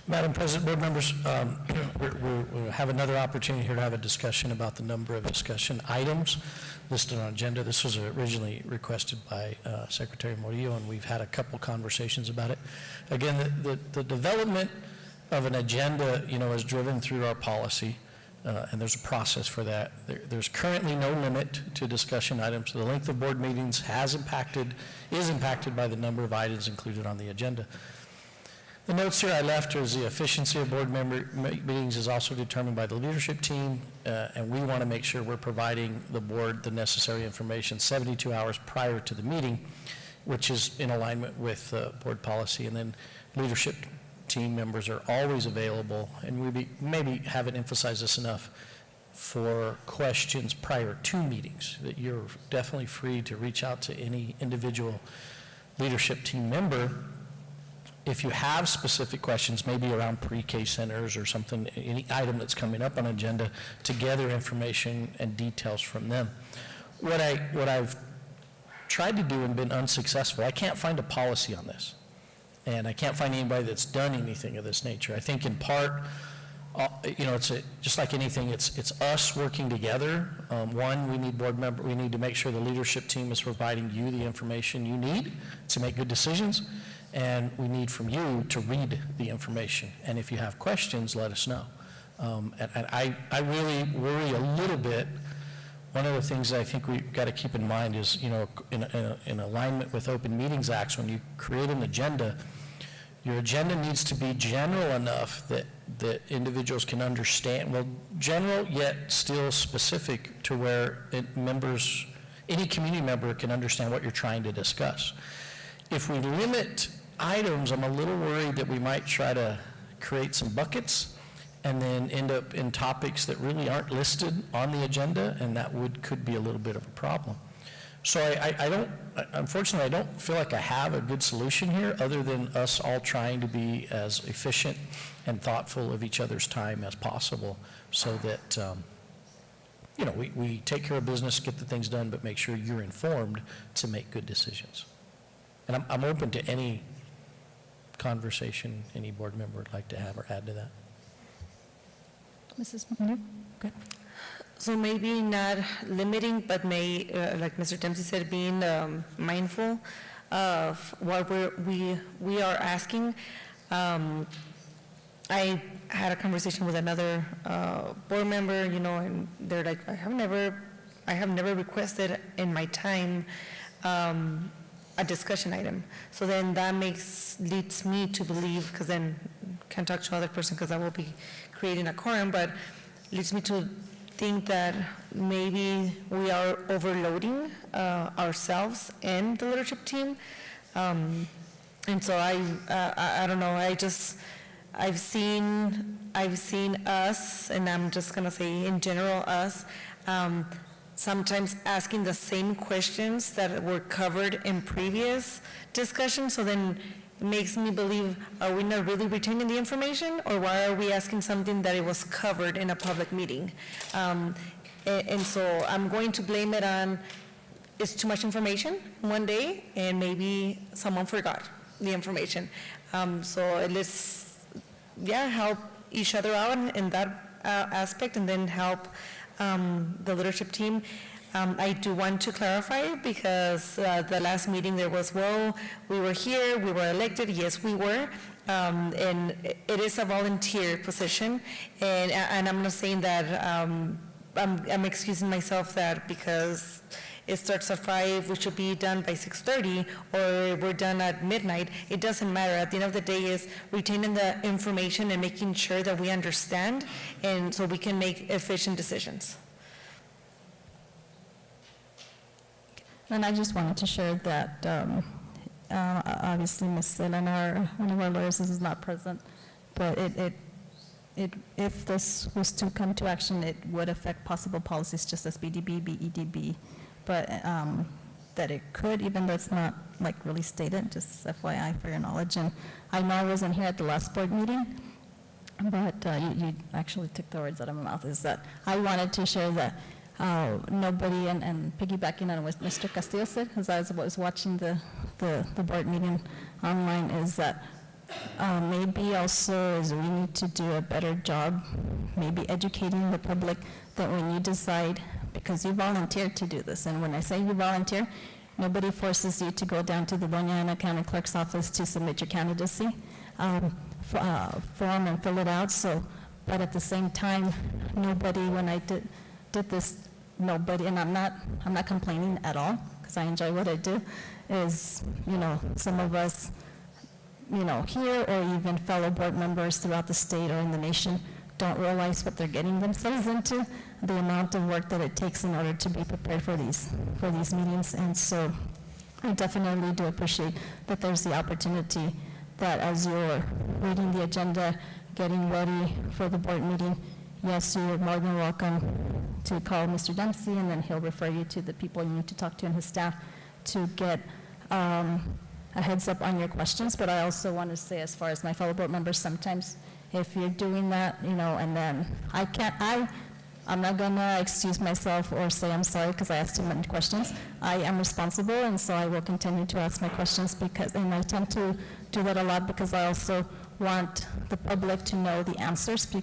Madam President, board members, we have another opportunity here to have a discussion about the number of discussion items listed on agenda. This was originally requested by Secretary Murillo, and we've had a couple conversations about it. Again, the development of an agenda, is driven through our policy, and there's a process for that. There's currently no limit to discussion items. The length of board meetings is impacted by the number of items included on the agenda. The notes here I left is the efficiency of board member meetings is also determined by the leadership team, and we want to make sure we're providing the board the necessary information 72 hours prior to the meeting, which is in alignment with board policy. And then leadership team members are always available, and we maybe haven't emphasized this enough, for questions prior to meetings, that you're definitely free to reach out to any individual leadership team member if you have specific questions, maybe around pre-K centers or something, any item that's coming up on agenda, to gather information and details from them. What I've tried to do and been unsuccessful, I can't find a policy on this, and I can't find anybody that's done anything of this nature. I think in part, it's just like anything, it's us working together. One, we need to make sure the leadership team is providing you the information you need to make good decisions. And we need from you to read the information. And if you have questions, let us know. And I really worry a little bit. One of the things that I think we've got to keep in mind is, in alignment with Open Meetings Acts, when you create an agenda, your agenda needs to be general enough that individuals can understand, general yet still specific to where any community member can understand what you're trying to discuss. If we limit items, I'm a little worried that we might try to create some buckets and then end up in topics that really aren't listed on the agenda, and that could be a little bit of a problem. So unfortunately, I don't feel like I have a good solution here other than us all trying to be as efficient and thoughtful of each other's time as possible, so that we take care of business, get the things done, but make sure you're informed to make good decisions. And I'm open to any conversation any board member would like to have or add to that. Mrs. McNair? Good. So maybe not limiting, but like Mr. Dempsey said, being mindful of what we are asking. I had a conversation with another board member, and they're like, I have never requested in my time a discussion item. So then that leads me to believe, because then can't talk to the other person because I will be creating a quorum, but leads me to think that maybe we are overloading ourselves and the leadership team. And so I don't know, I've seen us, and I'm just gonna say in general us, sometimes asking the same questions that were covered in previous discussions. So then it makes me believe, are we not really retaining the information, or why are we asking something that it was covered in a public meeting? And so I'm going to blame it on, it's too much information one day, and maybe someone forgot the information. So let's, help each other out in that aspect, and then help the leadership team. I do want to clarify, because the last meeting there was, we were here, we were elected. Yes, we were. And it is a volunteer position. And I'm not saying that, I'm excusing myself that because it starts at 5, we should be done by 6:30, or we're done at midnight. It doesn't matter. At the end of the day is retaining the information and making sure that we understand, and so we can make efficient decisions. And I just wanted to share that, obviously, Ms. Eleanor, one of our lawyers, is not present, but if this was to come to action, it would affect possible policies just as BDB, BEDB, but that it could, even though it's not like really stated, just FYI for your knowledge. And I know I wasn't here at the last board meeting, but you actually took the words out of my mouth, is that I wanted to share that nobody, and piggybacking on what Mr. Castillo said, as I was watching the board meeting online, is that maybe also is we need to do a better job, maybe educating the public that when you decide, because you volunteered to do this, and when I say you volunteer, nobody forces you to go down to the Doña Ana County Clerk's office to submit your candidacy form and fill it out. So, but at the same time, nobody, when I did this, nobody, and I'm not complaining at all, because I enjoy what I do, is, some of us, here or even fellow board members throughout the state or in the nation don't realize what they're getting themselves into, the amount of work that it takes in order to be prepared for these meetings. And so I definitely do appreciate that there's the opportunity that as you're reading the agenda, getting ready for the board meeting, yes, you're more than welcome to call Mr. Dempsey, and then he'll refer you to the people you need to talk to and his staff to get a heads up on your questions. But I also want to say, as far as my fellow board members, sometimes if you're doing that, and then I'm not gonna excuse myself or say I'm sorry because I asked too many questions. I am responsible, and so I will continue to ask my questions and I tend to do that a lot because I also want the public to know the answers to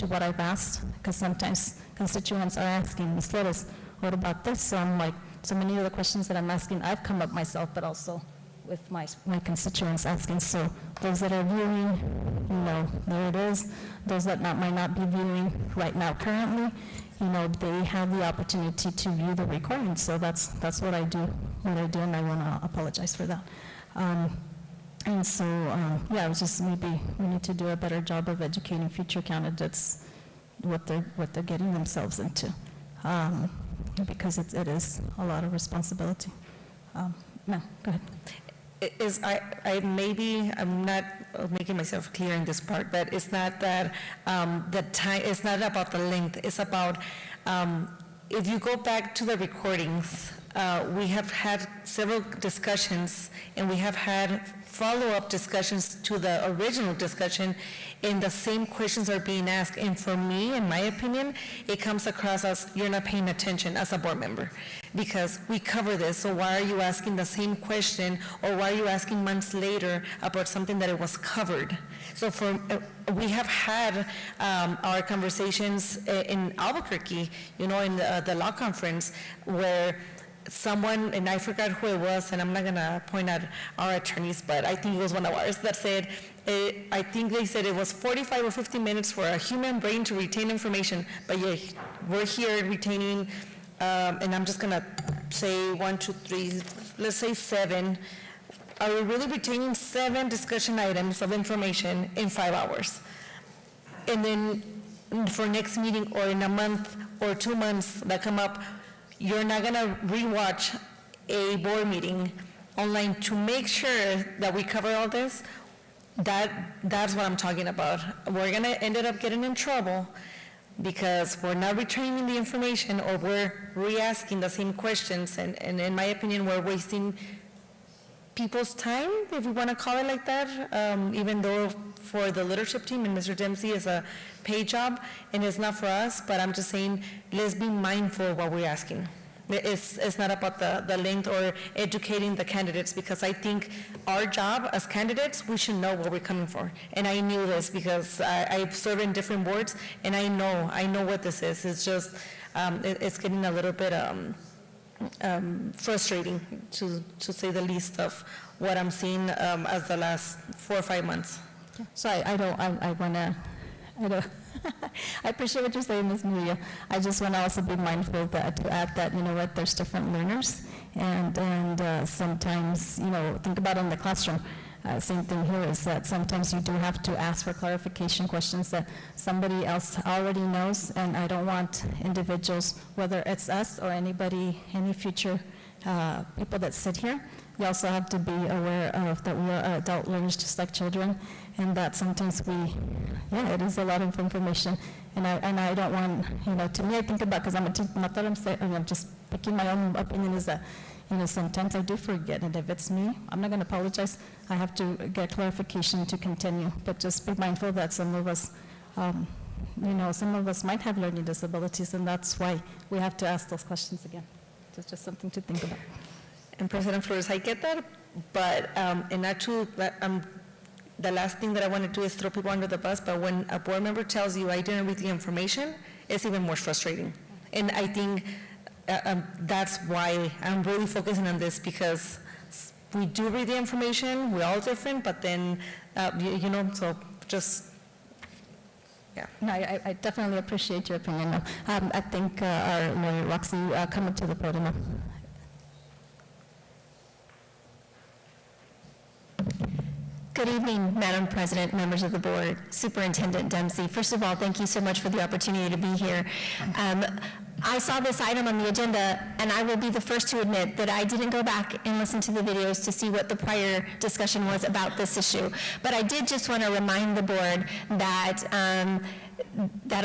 what I've asked, because sometimes constituents are asking, Ms. Flores, what about this? So I'm like, so many of the questions that I'm asking, I've come up myself, but also with my constituents asking. So those that are viewing, there it is. Those that might not be viewing right now currently, they have the opportunity to view the recording. So that's what I do, and I want to apologize for that. And so, it was just maybe we need to do a better job of educating future candidates what they're getting themselves into, because it is a lot of responsibility. No, go ahead. I'm not making myself clear in this part, but it's not that the time, it's not about the length, it's about, if you go back to the recordings, we have had several discussions, and we have had follow-up discussions to the original discussion, and the same questions are being asked. And for me, in my opinion, it comes across as you're not paying attention as a board member, because we cover this, so why are you asking the same question, or why are you asking months later about something that it was covered? So we have had our conversations in Albuquerque, in the law conference, where someone, and I forgot who it was, and I'm not gonna point out our attorneys, but I think it was one of ours that said, I think they said it was 45 or 50 minutes for a human brain to retain information, but yeah, we're here retaining, and I'm just gonna say 1, 2, 3, let's say 7. Are we really retaining 7 discussion items of information in 5 hours? And then for next meeting, or in a month or 2 months that come up, you're not gonna rewatch a board meeting online to make sure that we cover all this. That's what I'm talking about. We're gonna end up getting in trouble because we're not returning the information, or we're re-asking the same questions, and in my opinion, we're wasting people's time, if we wanna call it like that, even though for the leadership team and Mr. Dempsey is a paid job, and it's not for us, but I'm just saying, let's be mindful of what we're asking. It's not about the length or educating the candidates, because I think our job as candidates, we should know what we're coming for. And I knew this because I've served in different boards, and I know what this is. It's just, it's getting a little bit frustrating, to say the least, of what I'm seeing as the last 4 or 5 months. So I appreciate what you're saying, Ms. Murillo. I just want to also be mindful that, to add that, there's different learners, and sometimes, think about it in the classroom. Same thing here is that sometimes you do have to ask for clarification questions that somebody else already knows, and I don't want individuals, whether it's us or anybody, any future people that sit here, you also have to be aware of that we are adult learners just like children, and that sometimes it is a lot of information, and I don't want, to me, I think about, because I'm a teacher, not that I'm just picking my own opinion, is that, sometimes I do forget, and if it's me, I'm not going to apologize. I have to get clarification to continue, but just be mindful that some of us, some of us might have learning disabilities, and that's why we have to ask those questions again. So it's just something to think about. And President Flores, I get that, but in actual, the last thing that I want to do is throw people under the bus, but when a board member tells you I didn't read the information, it's even more frustrating. And I think that's why I'm really focusing on this, because we do read the information, we're all different, but then, so just, yeah. No, I definitely appreciate your opinion. I think our lawyer, Roxy, come up to the podium now. Good evening, Madam President, members of the board, Superintendent Dempsey. First of all, thank you so much for the opportunity to be here. I saw this item on the agenda, and I will be the first to admit that I didn't go back and listen to the videos to see what the prior discussion was about this issue. But I did just want to remind the board that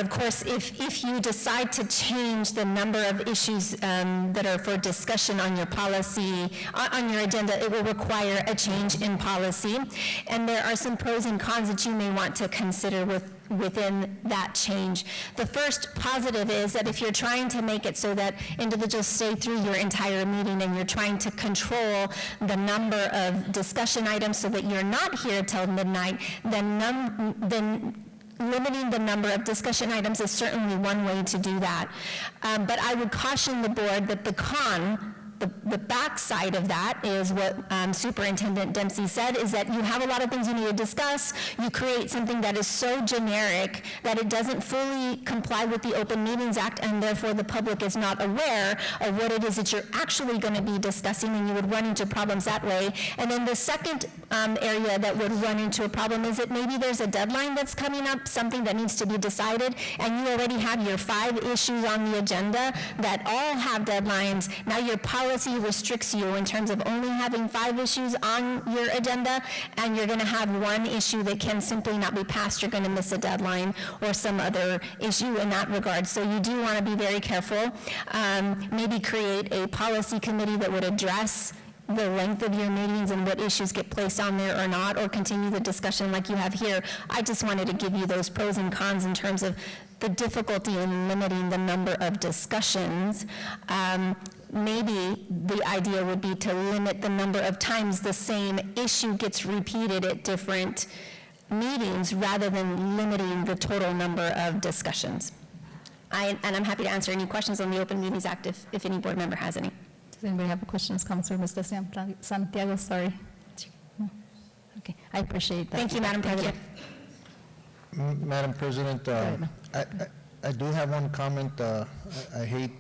of course, if you decide to change the number of issues that are for discussion on your policy, on your agenda, it will require a change in policy. And there are some pros and cons that you may want to consider within that change. The first positive is that if you're trying to make it so that individuals stay through your entire meeting and you're trying to control the number of discussion items so that you're not here till midnight, then limiting the number of discussion items is certainly one way to do that. But I would caution the board that the backside of that is what Superintendent Dempsey said, is that you have a lot of things you need to discuss. You create something that is so generic that it doesn't fully comply with the Open Meetings Act, and therefore the public is not aware of what it is that you're actually going to be discussing, and you would run into problems that way. And then the second area that would run into a problem is that maybe there's a deadline that's coming up, something that needs to be decided, and you already have your 5 issues on the agenda that all have deadlines. Now your policy restricts you in terms of only having 5 issues on your agenda, and you're going to have 1 issue that can simply not be passed. You're going to miss a deadline or some other issue in that regard. So you do want to be very careful. Maybe create a policy committee that would address the length of your meetings and what issues get placed on there or not, or continue the discussion like you have here. I just wanted to give you those pros and cons in terms of the difficulty in limiting the number of discussions. Maybe the idea would be to limit the number of times the same issue gets repeated at different meetings rather than limiting the total number of discussions. And I'm happy to answer any questions on the Open Meetings Act if any board member has any. Does anybody have questions? Councilor Mr. Santiago, sorry. No? Okay, I appreciate that. Thank you, Madam President. Madam President, I do have one comment. I hate,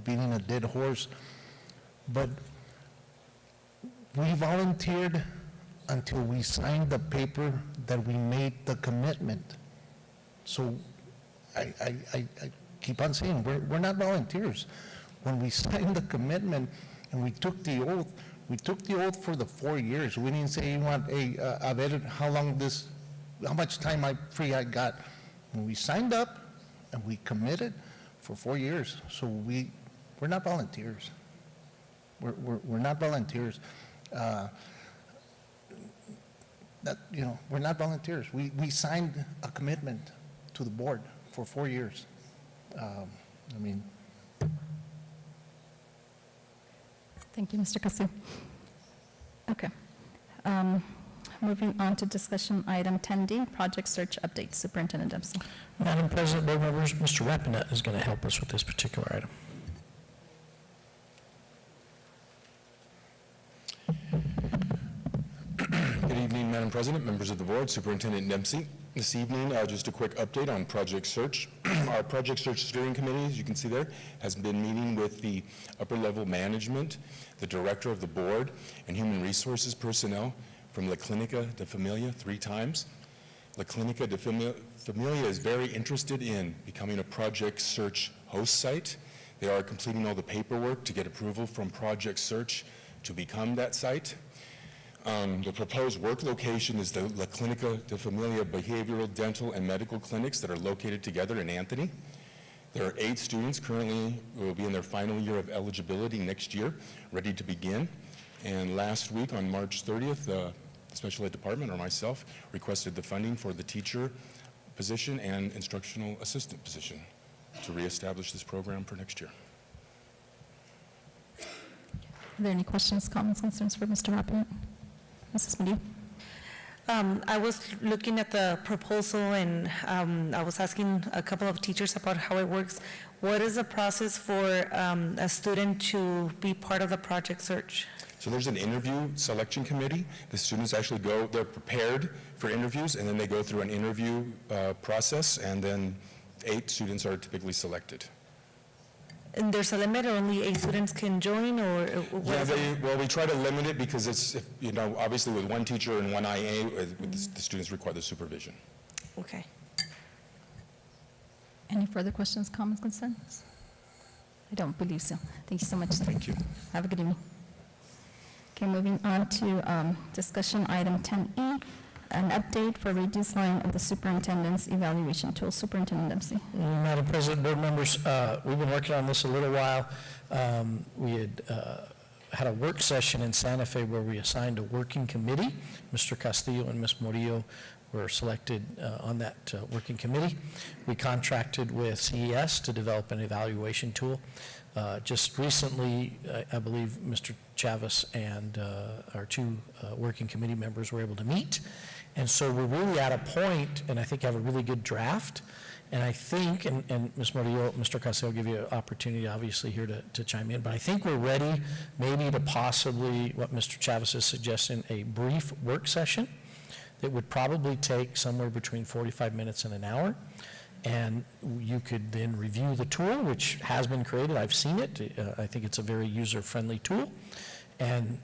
beating a dead horse, but we volunteered until we signed the paper that we made the commitment. So I keep on saying, we're not volunteers. When we signed the commitment and we took the oath for the 4 years. We didn't say, I bet how much time free I got. When we signed up and we committed for 4 years, so we're not volunteers. We're not volunteers. We're not volunteers. We signed a commitment to the board for 4 years. Thank you, Mr. Casu. Okay. Moving on to discussion item 10D, project search update. Superintendent Dempsey. Madam President, board members, Mr. Rapinette is going to help us with this particular item. Good evening, Madam President, members of the board, Superintendent Dempsey. This evening, just a quick update on Project Search. Our Project Search Steering Committee, as you can see there, has been meeting with the upper-level management, the director of the board, and human resources personnel from La Clínica de Familia 3 times. La Clínica de Familia is very interested in becoming a Project Search host site. They are completing all the paperwork to get approval from Project Search to become that site. The proposed work location is the La Clínica de Familia Behavioral, Dental, and Medical Clinics that are located together in Anthony. There are 8 students currently who will be in their final year of eligibility next year, ready to begin. And last week, on March 30th, the Special Ed Department, or myself, requested the funding for the teacher position and instructional assistant position to reestablish this program for next year. Are there any questions, comments, concerns for Mr. Rappaport? Mrs. Medina? I was looking at the proposal, and I was asking a couple of teachers about how it works. What is the process for a student to be part of the project search? So there's an interview selection committee. The students actually go, they're prepared for interviews, and then they go through an interview process, and then 8 students are typically selected. And there's a limit, or only 8 students can join, or what Yeah, is it? well, we try to limit it because it's, you know, obviously with one teacher and one IA, the students require the supervision. Okay. Any further questions, comments, concerns? I don't believe so. Thank you so much. Thank you. Have a good evening. Okay, moving on to discussion item 10E, an update for redesign of the superintendent's evaluation tool. Superintendent Dempsey. Madam President, board members, we've been working on this a little while. We had a work session in Santa Fe where we assigned a working committee. Mr. Castillo and Ms. Murillo were selected on that working committee. We contracted with CES to develop an evaluation tool. Just recently, I believe Mr. Chavez and our 2 working committee members were able to meet. And so we're really at a point, and I think have a really good draft. And I think, and Ms. Murillo, Mr. Castillo will give you an opportunity, obviously, here to chime in, but I think we're ready maybe to possibly, what Mr. Chavez is suggesting, a brief work session that would probably take somewhere between 45 minutes and an hour. And you could then review the tool, which has been created. I've seen it. I think it's a very user-friendly tool. And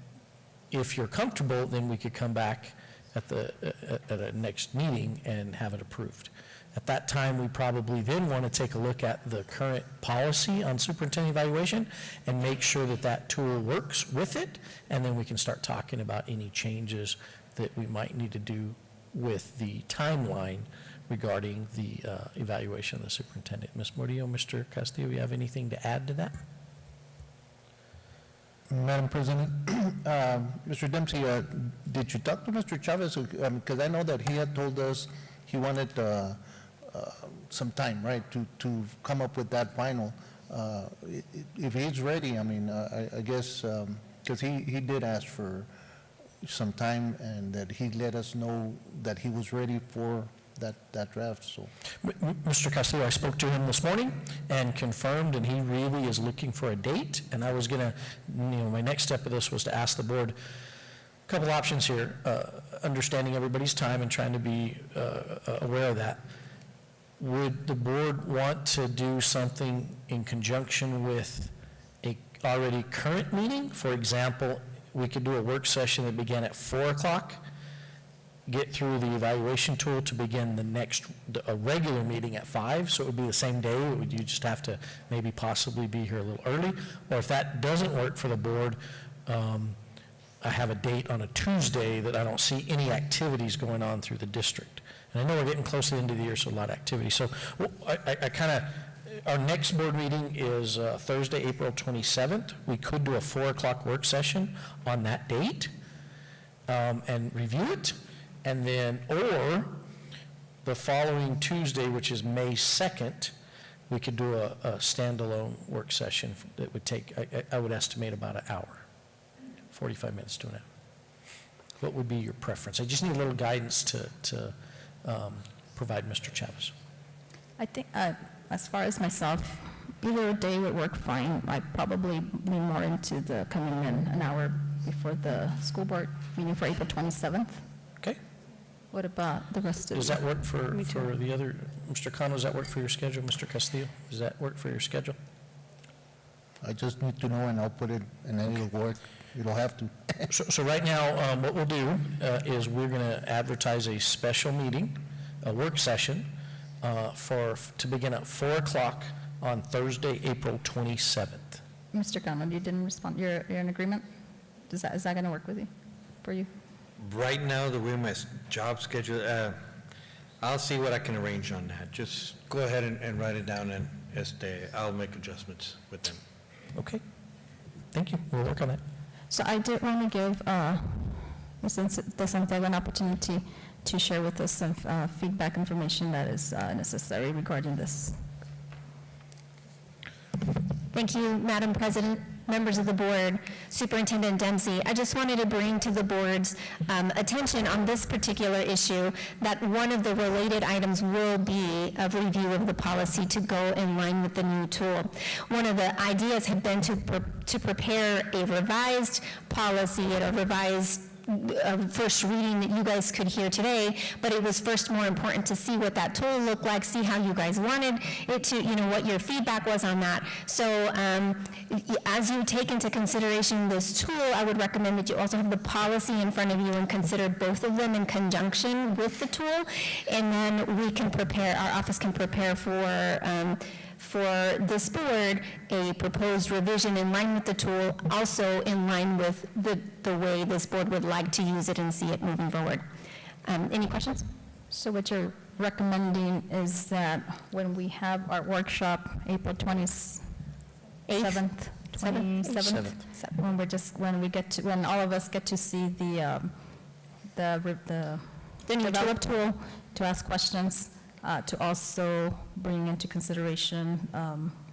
if you're comfortable, then we could come back at a next meeting and have it approved. At that time, we probably then want to take a look at the current policy on superintendent evaluation and make sure that that tool works with it, and then we can start talking about any changes that we might need to do with the timeline regarding the evaluation of the superintendent. Ms. Murillo, Mr. Castillo, you have anything to add to that? Madam President, Mr. Dempsey, did you talk to Mr. Chavez? Because I know that he had told us he wanted some time, right, to come up with that final. If he's ready, I mean, I guess, because he did ask for some time, and that he let us know that he was ready for that draft, so. Mr. Castillo, I spoke to him this morning and confirmed, and he really is looking for a date. And I was going to, my next step of this was to ask the board a couple options here, understanding everybody's time and trying to be aware of that. Would the board want to do something in conjunction with a already current meeting? For example, we could do a work session that began at 4 o'clock, get through the evaluation tool to begin a regular meeting at 5, so it would be the same day. You just have to maybe possibly be here a little early. Or if that doesn't work for the board, I have a date on a Tuesday that I don't see any activities going on through the district. And I know we're getting close to the end of the year, so a lot of activity. So our next board meeting is Thursday, April 27th. We could do a 4 o'clock work session on that date and review it. And then, or the following Tuesday, which is May 2nd, we could do a standalone work session that would take, I would estimate about an hour, 45 minutes to an hour. What would be your preference? I just need a little guidance to provide Mr. Chavez. I think, as far as myself, either day would work fine. I'd probably lean more into the coming in an hour before the school board meeting for April 27th. Okay. What about the rest of you? Does that work for the other, Mr. Cano, does that work for your schedule? Mr. Castillo, does that work for your schedule? I just need to know, and I'll put it, and then it'll work. It'll have to. So right now, what we'll do is we're going to advertise a special meeting, a work session, to begin at 4 o'clock on Thursday, April 27th. Mr. Cano, you didn't respond. You're in agreement? Is that going to work with you, for you? Right now, the way my job schedule, I'll see what I can arrange on that. Just go ahead and write it down, and I'll make adjustments with them. Okay. Thank you. We'll work on that. So I did want to give Ms. De Santiago an opportunity to share with us some feedback information that is necessary regarding this. Thank you, Madam President, members of the board, Superintendent Dempsey. I just wanted to bring to the board's attention on this particular issue that one of the related items will be a review of the policy to go in line with the new tool. One of the ideas had been to prepare a revised policy and a revised first reading that you guys could hear today, but it was first more important to see what that tool looked like, see how you guys wanted it to, what your feedback was on that. So as you take into consideration this tool, I would recommend that you also have the policy in front of you and consider both of them in conjunction with the tool, and then we can prepare, our office can prepare for this board a proposed revision in line with the tool, also in line with the way this board would like to use it and see it moving forward. Any questions? So what you're recommending is that when we have our workshop, April 27th, when all of us get to see the new tool to ask questions, to also bring into consideration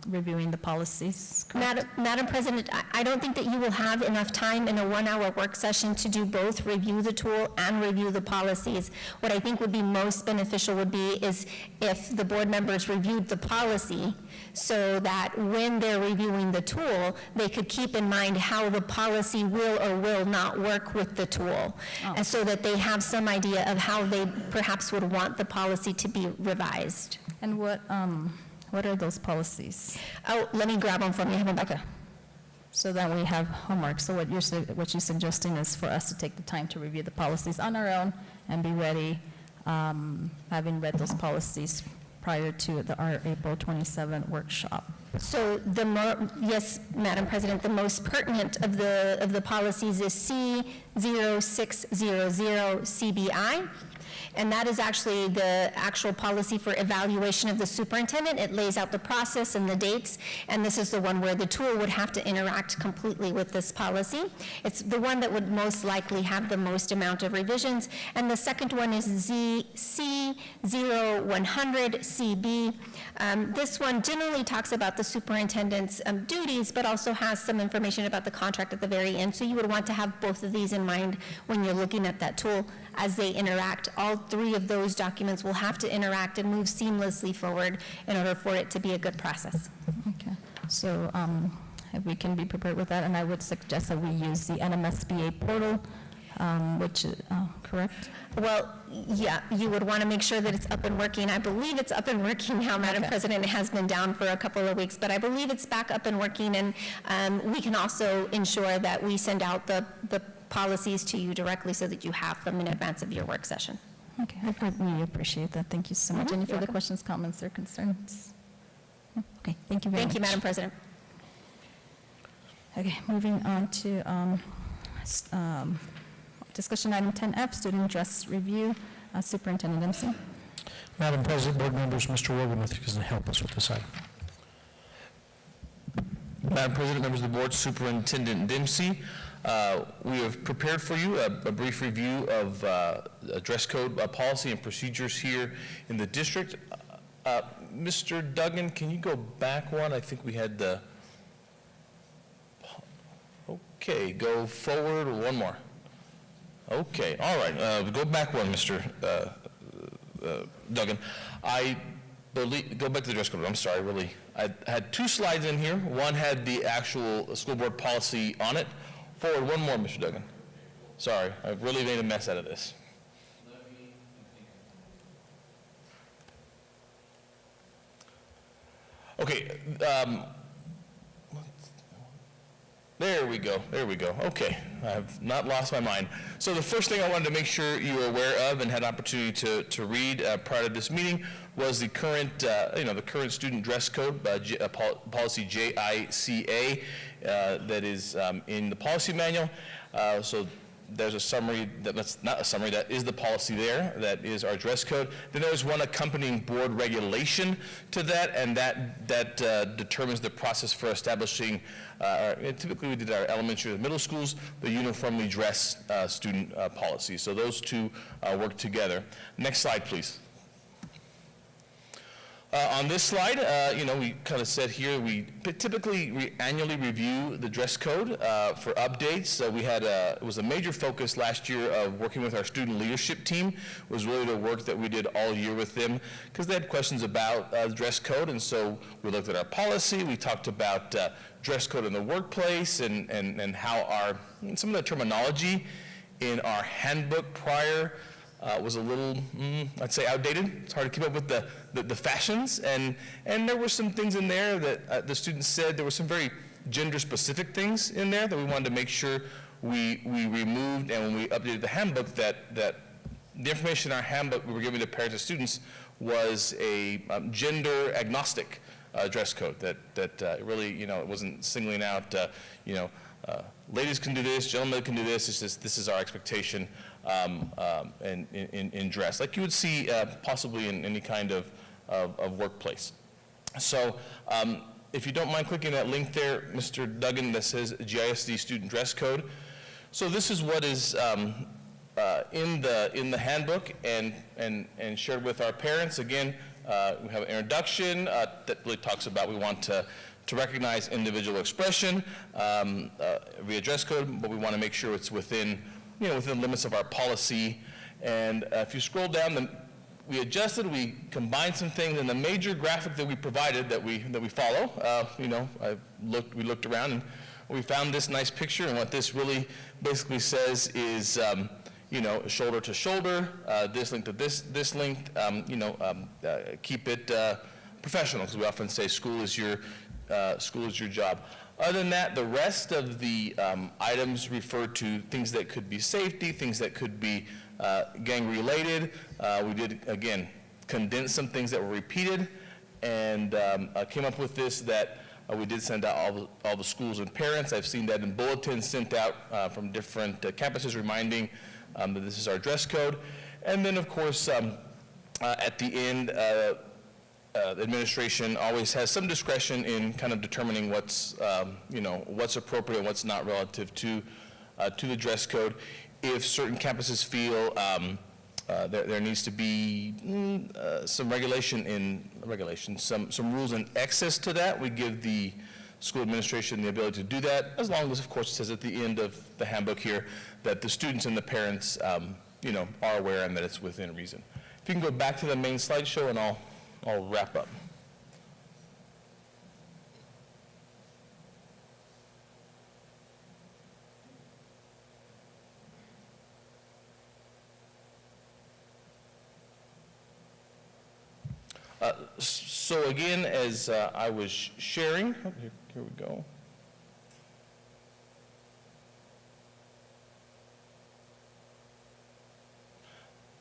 reviewing the policies. Madam President, I don't think that you will have enough time in a 1-hour work session to do both review the tool and review the policies. What I think would be most beneficial would be is if the board members reviewed the policy so that when they're reviewing the tool, they could keep in mind how the policy will or will not work with the tool, and so that they have some idea of how they perhaps would want the policy to be revised. And what are those policies? Oh, let me grab them from you. Okay. So that we have homework. So what you're suggesting is for us to take the time to review the policies on our own and be ready, having read those policies prior to our April 27 workshop. So yes, Madam President, the most pertinent of the policies is C0600 CBI. And that is actually the actual policy for evaluation of the superintendent. It lays out the process and the dates, and this is the one where the tool would have to interact completely with this policy. It's the one that would most likely have the most amount of revisions. And the second one is C0100 CB. This one generally talks about the superintendent's duties, but also has some information about the contract at the very end. So you would want to have both of these in mind when you're looking at that tool as they interact. All three of those documents will have to interact and move seamlessly forward in order for it to be a good process. Okay. So if we can be prepared with that, and I would suggest that we use the NMSBA portal, which is correct? Well, yeah, you would want to make sure that it's up and working. I believe it's up and working now, Madam President. It has been down for a couple of weeks, but I believe it's back up and working, and we can also ensure that we send out the policies to you directly so that you have them in advance of your work session. Okay, I really appreciate that. Thank you so much. Any further questions, comments, or concerns? Okay, thank you very much. Thank you, Madam President. Okay, moving on to discussion item 10F, student dress review. Superintendent Dempsey. Madam President, board members, Mr. Wogan is going to help us with this item. Madam President, members of the board, Superintendent Dempsey, we have prepared for you a brief review of dress code policy and procedures here in the district. Mr. Duggan, can you go back one? I think we had the... Okay, go forward one more. Okay, all right, go back one, Mr. Duggan. I believe, go back to the dress code, I'm sorry, really. I had two slides in here. One had the actual school board policy on it. Forward one more, Mr. Duggan. Sorry, I've really made a mess out of this. Okay, there we go, okay, I've not lost my mind. So the first thing I wanted to make sure you were aware of and had opportunity to read prior to this meeting was the current, the current student dress code, policy JICA, that is in the policy manual. So there's a summary, that's not a summary, that is the policy there, that is our dress code. Then there's one accompanying board regulation to that, and that determines the process for establishing, typically we did our elementary and middle schools, the uniformly dressed student policy. So those two work together. Next slide, please. On this slide, we kind of said here, we typically annually review the dress code for updates. We had it was a major focus last year of working with our student leadership team, was really the work that we did all year with them, because they had questions about the dress code, and so we looked at our policy, we talked about dress code in the workplace, and how some of the terminology in our handbook prior was a little, I'd say, outdated. It's hard to keep up with the fashions, and there were some things in there that the students said there were some very gender-specific things in there that we wanted to make sure we removed, and when we updated the handbook, that the information in our handbook we were giving to parents and students was a gender-agnostic dress code, that really, it wasn't singling out, ladies can do this, gentlemen can do this, it's just, this is our expectation in dress, like you would see possibly in any kind of workplace. So if you don't mind clicking that link there, Mr. Duggan, that says GISD student dress code. So this is what is in the handbook and shared with our parents. Again, we have an introduction that really talks about we want to recognize individual expression via dress code, but we want to make sure it's within the limits of our policy. And if you scroll down, we adjusted, we combined some things, and the major graphic that we provided that we follow, we looked around and we found this nice picture, and what this really basically says is, shoulder to shoulder, this length to this length, keep it professional, because we often say school is your job. Other than that, the rest of the items refer to things that could be safety, things that could be gang-related. We did, again, condense some things that were repeated, and came up with this that we did send out all the schools and parents. I've seen that in bulletins sent out from different campuses reminding that this is our dress code. And then, of course, at the end, the administration always has some discretion in kind of determining what's appropriate and what's not relative to the dress code. If certain campuses feel there needs to be some some rules in excess to that, we give the school administration the ability to do that, as long as, of course, it says at the end of the handbook here that the students and the parents, are aware and that it's within reason. If you can go back to the main slideshow, and I'll wrap up. So again, as I was sharing, here we go.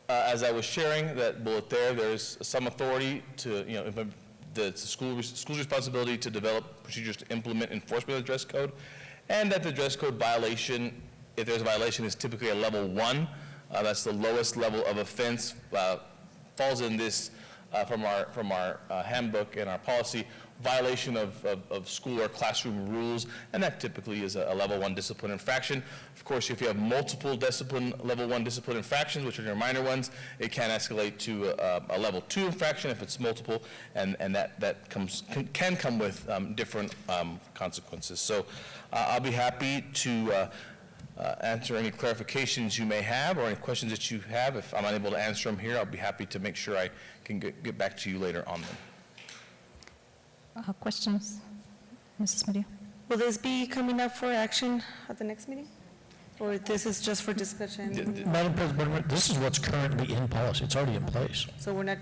As I was sharing that bullet there's some authority to, the school's responsibility to develop procedures to implement enforcement of the dress code, and that the dress code violation, if there's a violation, is typically a level 1. That's the lowest level of offense, falls in this from our handbook and our policy, violation of school or classroom rules, and that typically is a level 1 discipline infraction. Of course, if you have multiple level 1 discipline infractions, which are your minor ones, it can escalate to a level 2 infraction if it's multiple, and that can come with different consequences. So I'll be happy to answer any clarifications you may have or any questions that you have. If I'm unable to answer them here, I'll be happy to make sure I can get back to you later on them. Questions? Mrs. Maria? Will this be coming up for action at the next meeting? Or this is just for discussion? Madam President, this is what's currently in policy. It's already in place. So we're not,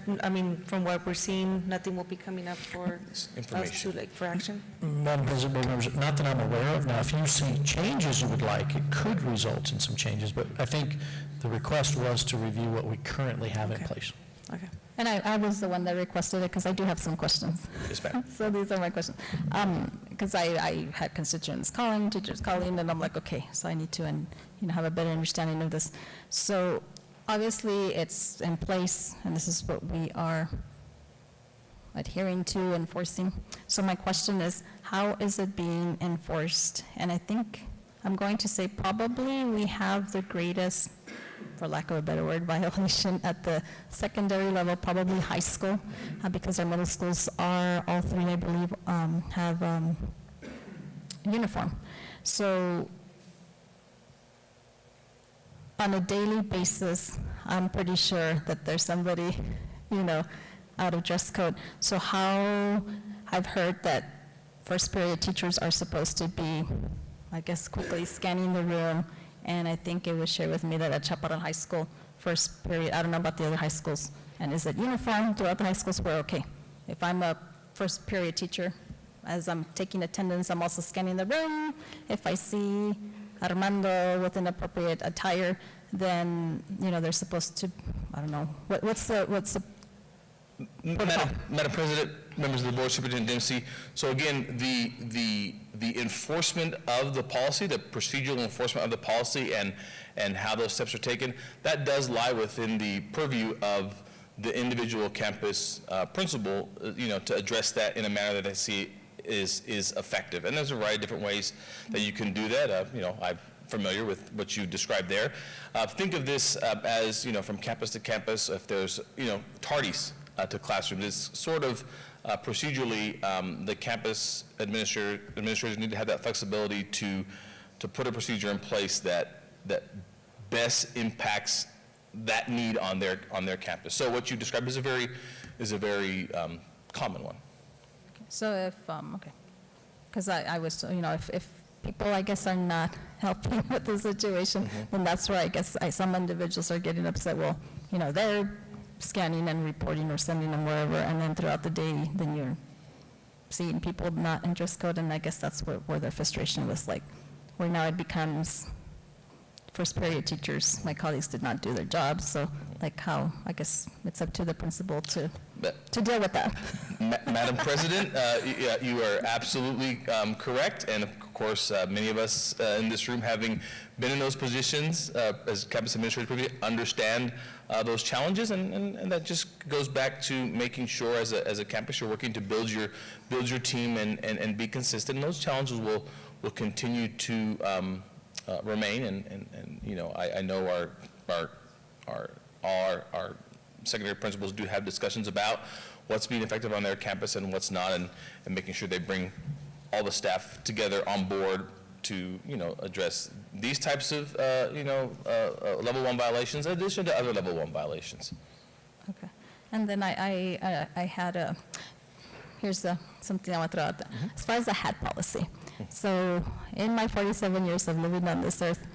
from what we're seeing, nothing will be coming up for us to, for action? Madam President, board members, not that I'm aware of. Now, if you see changes you would like, it could result in some changes, but I think the request was to review what we currently have in place. Okay. And I was the one that requested it because I do have some questions. Yes, ma'am. So these are my questions. because I had constituents calling, teachers calling, and I'm like, okay, so I need to, have a better understanding of this. So obviously, it's in place, and this is what we are adhering to, enforcing. So my question is, how is it being enforced? And I think I'm going to say probably we have the greatest, for lack of a better word, violation at the secondary level, probably high school, because our middle schools are, all three, I believe, have uniform. So on a daily basis, I'm pretty sure that there's somebody, out of dress code. So how, I've heard that first period teachers are supposed to be, I guess, quickly scanning the room, and I think it was shared with me that at Chaparral High School, first period, I don't know about the other high schools, and is it uniform throughout the high schools? We're okay. If I'm a first period teacher, as I'm taking attendance, I'm also scanning the room. If I see Armando with an appropriate attire, then, they're supposed to, I don't know, what's the Madam President, members of the board, Superintendent Dempsey. So again, the enforcement of the policy, the procedural enforcement of the policy and how those steps are taken, that does lie within the purview of the individual campus principal, to address that in a manner that I see is effective. And there's a variety of different ways that you can do that. I'm familiar with what you described there. Think of this as, from campus to campus, if there's, tardies to classrooms. It's sort of procedurally, the campus administrators need to have that flexibility to put a procedure in place that best impacts that need on their campus. So what you described is a very common one. So if, okay, because I was, if people, I guess, are not helping with the situation, then that's where I guess some individuals are getting upset. Well, they're scanning and reporting or sending them wherever, and then throughout the day, then you're seeing people not in dress code, and I guess that's where their frustration was, like, where now it becomes first period teachers, my colleagues did not do their job, so like how, I guess it's up to the principal to deal with that. Madam President, you are absolutely correct, and of course, many of us in this room, having been in those positions as campus administrators, understand those challenges, and that just goes back to making sure as a campus you're working to build your team and be consistent. And those challenges will continue to remain, and I know our secondary principals do have discussions about what's being effective on their campus and what's not, and making sure they bring all the staff together on board to, address these types of, level 1 violations in addition to other level 1 violations. Okay. And then I had here's something I want to throw out there. As far as the hat policy. So in my 47 years of living on this earth,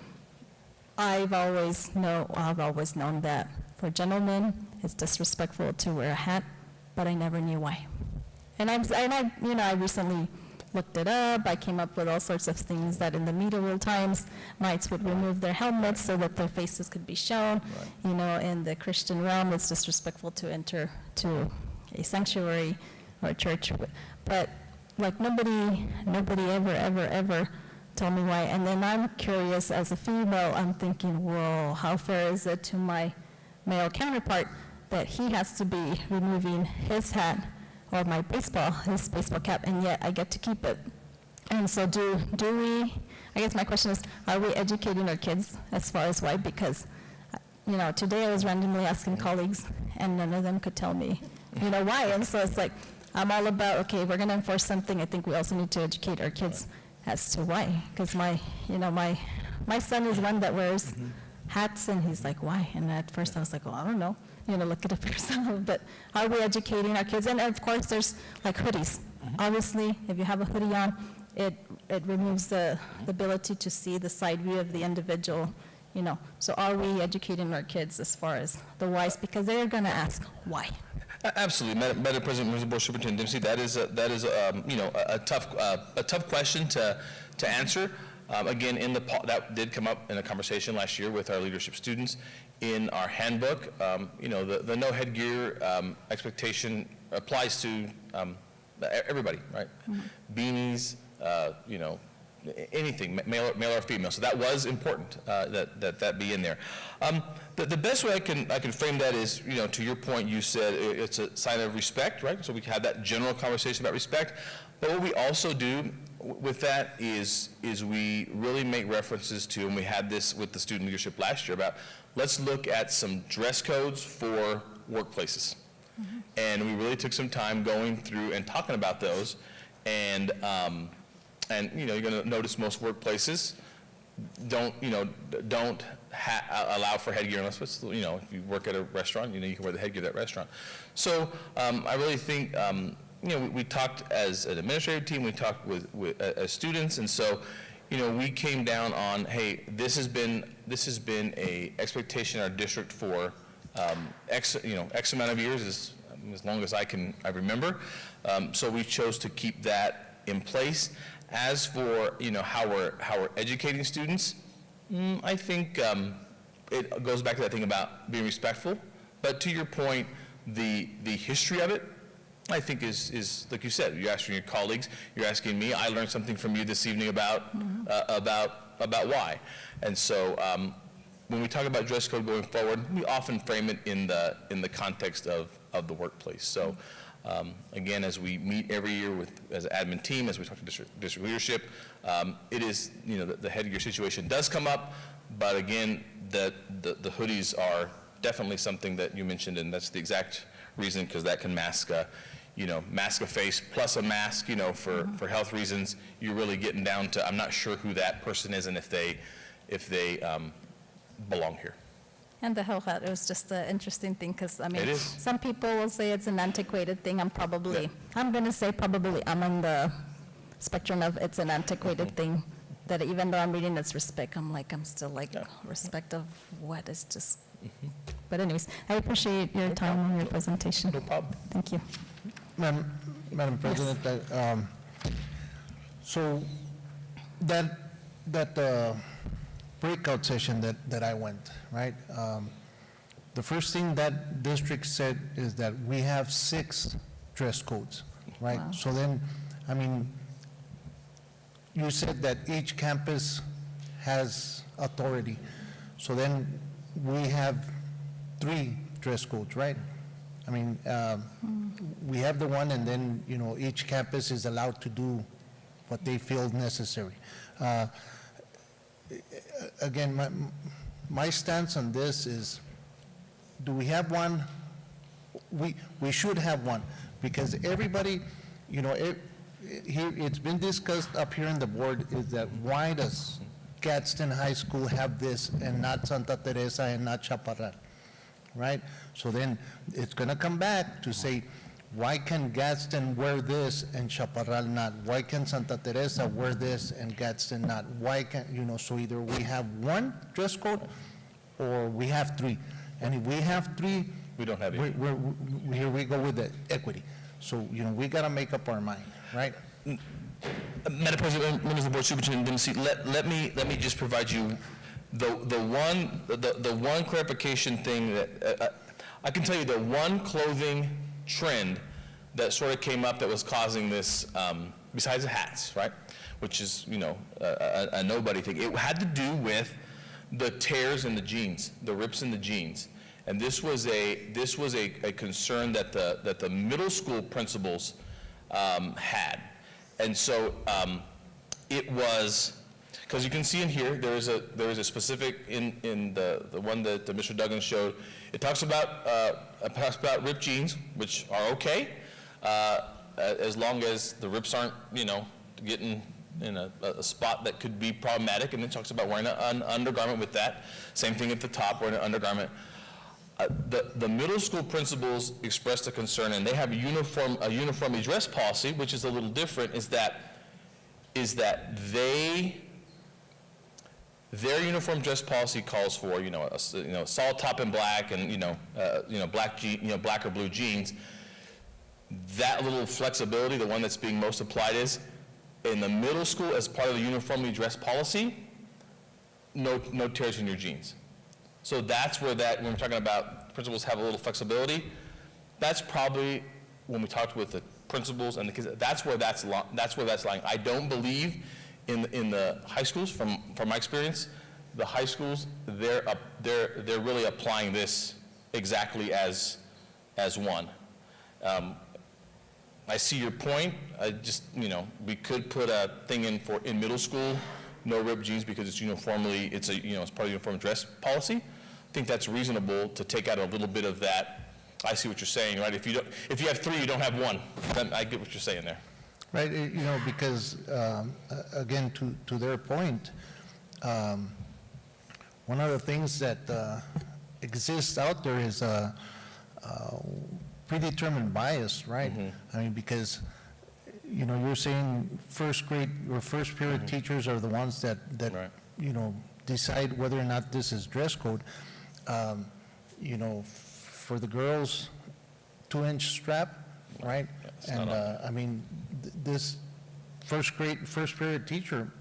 I've always known that for gentlemen, it's disrespectful to wear a hat, but I never knew why. And I recently looked it up. I came up with all sorts of things that in the medieval times, knights would remove their helmets so that their faces could be shown. Right. In the Christian realm, it's disrespectful to enter to a sanctuary or a church. But like nobody ever told me why. And then I'm curious, as a female, I'm thinking, whoa, how fair is it to my male counterpart that he has to be removing his hat or his baseball cap, and yet I get to keep it. And so do we, I guess my question is, are we educating our kids as far as why? Because, today I was randomly asking colleagues, and none of them could tell me, why. And so it's like, I'm all about, okay, we're going to enforce something. I think we also need to educate our kids as to why. Because my son is one that wears hats, and he's like, why? And at first I was like, I don't know. Look it up yourself. But are we educating our kids? And of course, there's like hoodies. Obviously, if you have a hoodie on, it removes the ability to see the side view of the individual. So are we educating our kids as far as the whys? Because they're going to ask why. Absolutely, Madam President, members of the Board, Superintendent Dempsey, that is a tough question to answer. Again, that did come up in a conversation last year with our leadership students. In our handbook, the no headgear expectation applies to everybody, right? Beanies, anything, male or female. So that was important, that be in there. The best way I can frame that is, to your point, you said it's a sign of respect, right? So we had that general conversation about respect. But what we also do with that is we really make references to, and we had this with the student leadership last year, about let's look at some dress codes for workplaces. Mm-hmm. And we really took some time going through and talking about those. And you're going to notice most workplaces don't allow for headgear unless it's, if you work at a restaurant, you can wear the headgear at that restaurant. So I really think, we talked as an administrative team, we talked with as students, and so, we came down on, hey, this has been a expectation in our district for X amount of years, as long as I remember. So we chose to keep that in place. As for how we're educating students, I think it goes back to that thing about being respectful. But to your point, the history of it, I think is like you said. You're asking your colleagues, you're asking me. I learned something from you this evening about why. And so when we talk about dress code going forward, we often frame it in the context of the workplace. So. Again, as we meet every year as an admin team, as we talk to district leadership, it is, the headgear situation does come up, but again, the hoodies are definitely something that you mentioned, and that's the exact reason, because that can mask a face plus a mask, for health reasons. You're really getting down to, I'm not sure who that person is and if they belong here. And the whole hat, it was just an interesting thing, because, It is. some people will say it's an antiquated thing. I'm going to say probably I'm on the spectrum of it's an antiquated thing, that even though I'm reading it's respect, I'm still respect of what is just, but anyways, I appreciate your time and your presentation. No problem. Thank you. Madam President, so that breakout session that I went, right? The first thing that district said is that we have 6 dress codes, right? Wow. So then, you said that each campus has authority. So then we have 3 dress codes, right? We have the one, and then, each campus is allowed to do what they feel necessary. Again, my stance on this is, do we have one? We should have one, because everybody, it's been discussed up here on the board, is that why does Gadsden High School have this and not Santa Teresa and not Chaparral, right? So then it's going to come back to say, why can Gadsden wear this and Chaparral not? Why can Santa Teresa wear this and Gadsden not? Why can't, so either we have one dress code or we have 3. And if we have 3, we don't have it. Here we go with the equity. So, we got to make up our mind, right? Madam President, members of the board, Superintendent Dempsey, let me just provide you the one clarification thing that I can tell you the one clothing trend that sort of came up that was causing this, besides the hats, right? Which is, a nobody thing. It had to do with the tears in the jeans, the rips in the jeans. And this was a concern that the middle school principals had. And so it was, because you can see in here, there is a specific in the one that Mr. Duggan showed. It talks about ripped jeans, which are okay, as long as the rips aren't, getting in a spot that could be problematic. And it talks about wearing an undergarment with that. Same thing at the top, wearing an undergarment. The middle school principals expressed a concern, and they have a uniformly dress policy, which is a little different. Is that their uniform dress policy calls for a solid top in black and black or blue jeans. That little flexibility, the one that's being most applied, is in the middle school as part of the uniformly dress policy. No tears in your jeans. So that's where when we're talking about principals have a little flexibility, that's probably when we talked with the principals and the kids, that's where that's lying. I don't believe in the high schools, from my experience, the high schools, they're really applying this exactly as one. I see your point. I just, we could put a thing in middle school, no ripped jeans, because it's uniformly, it's part of the uniform dress policy. I think that's reasonable to take out a little bit of that. I see what you're saying, right? If you have three, you don't have one. Then I get what you're saying there. Right, because, again, to their point, one of the things that exists out there is a predetermined bias, right? I mean, because, you're saying first grade or first period teachers are the ones that Right. Decide whether or not this is dress code. For the girls, 2-inch strap, right? And, I mean, this first period teacher,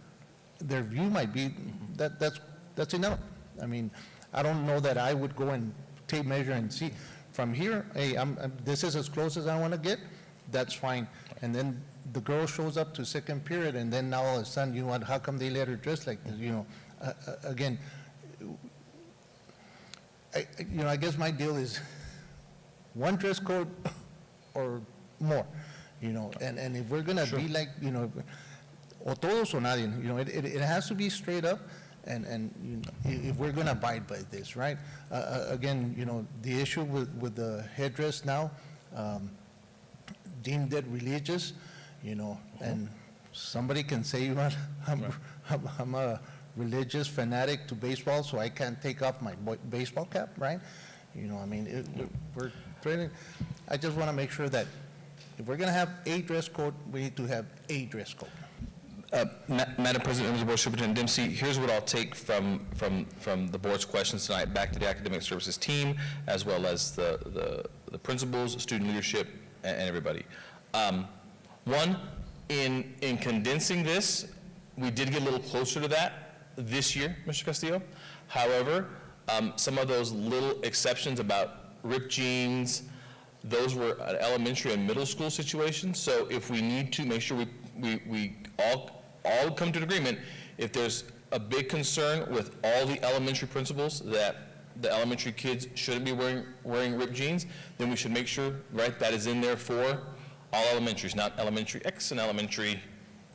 their view might be that's enough. I mean, I don't know that I would go and tape measure and see from here, hey, this is as close as I want to get, that's fine. And then the girl shows up to second period, and then now all of a sudden, how come they let her dress like this, again, I guess my deal is one dress code or more, and if we're gonna be like, o todos o nadie, it has to be straight up, and if we're gonna abide by this, right? Again, the issue with the headdress now, deemed it religious, and somebody can say, I'm a religious fanatic to baseball, so I can't take off my baseball cap, right? I mean, we're training. I just want to make sure that if we're going to have a dress code, we need to have a dress code. Madam President, members of the Board, Superintendent Dempsey, here's what I'll take from the board's questions tonight back to the academic services team, as well as the principals, student leadership, and everybody. One, in condensing this, we did get a little closer to that this year, Mr. Castillo. However, some of those little exceptions about ripped jeans, those were an elementary and middle school situations. So if we need to make sure we all come to an agreement, if there's a big concern with all the elementary principals that the elementary kids shouldn't be wearing ripped jeans, then we should make sure, right, that is in there for all elementaries, not elementary X and elementary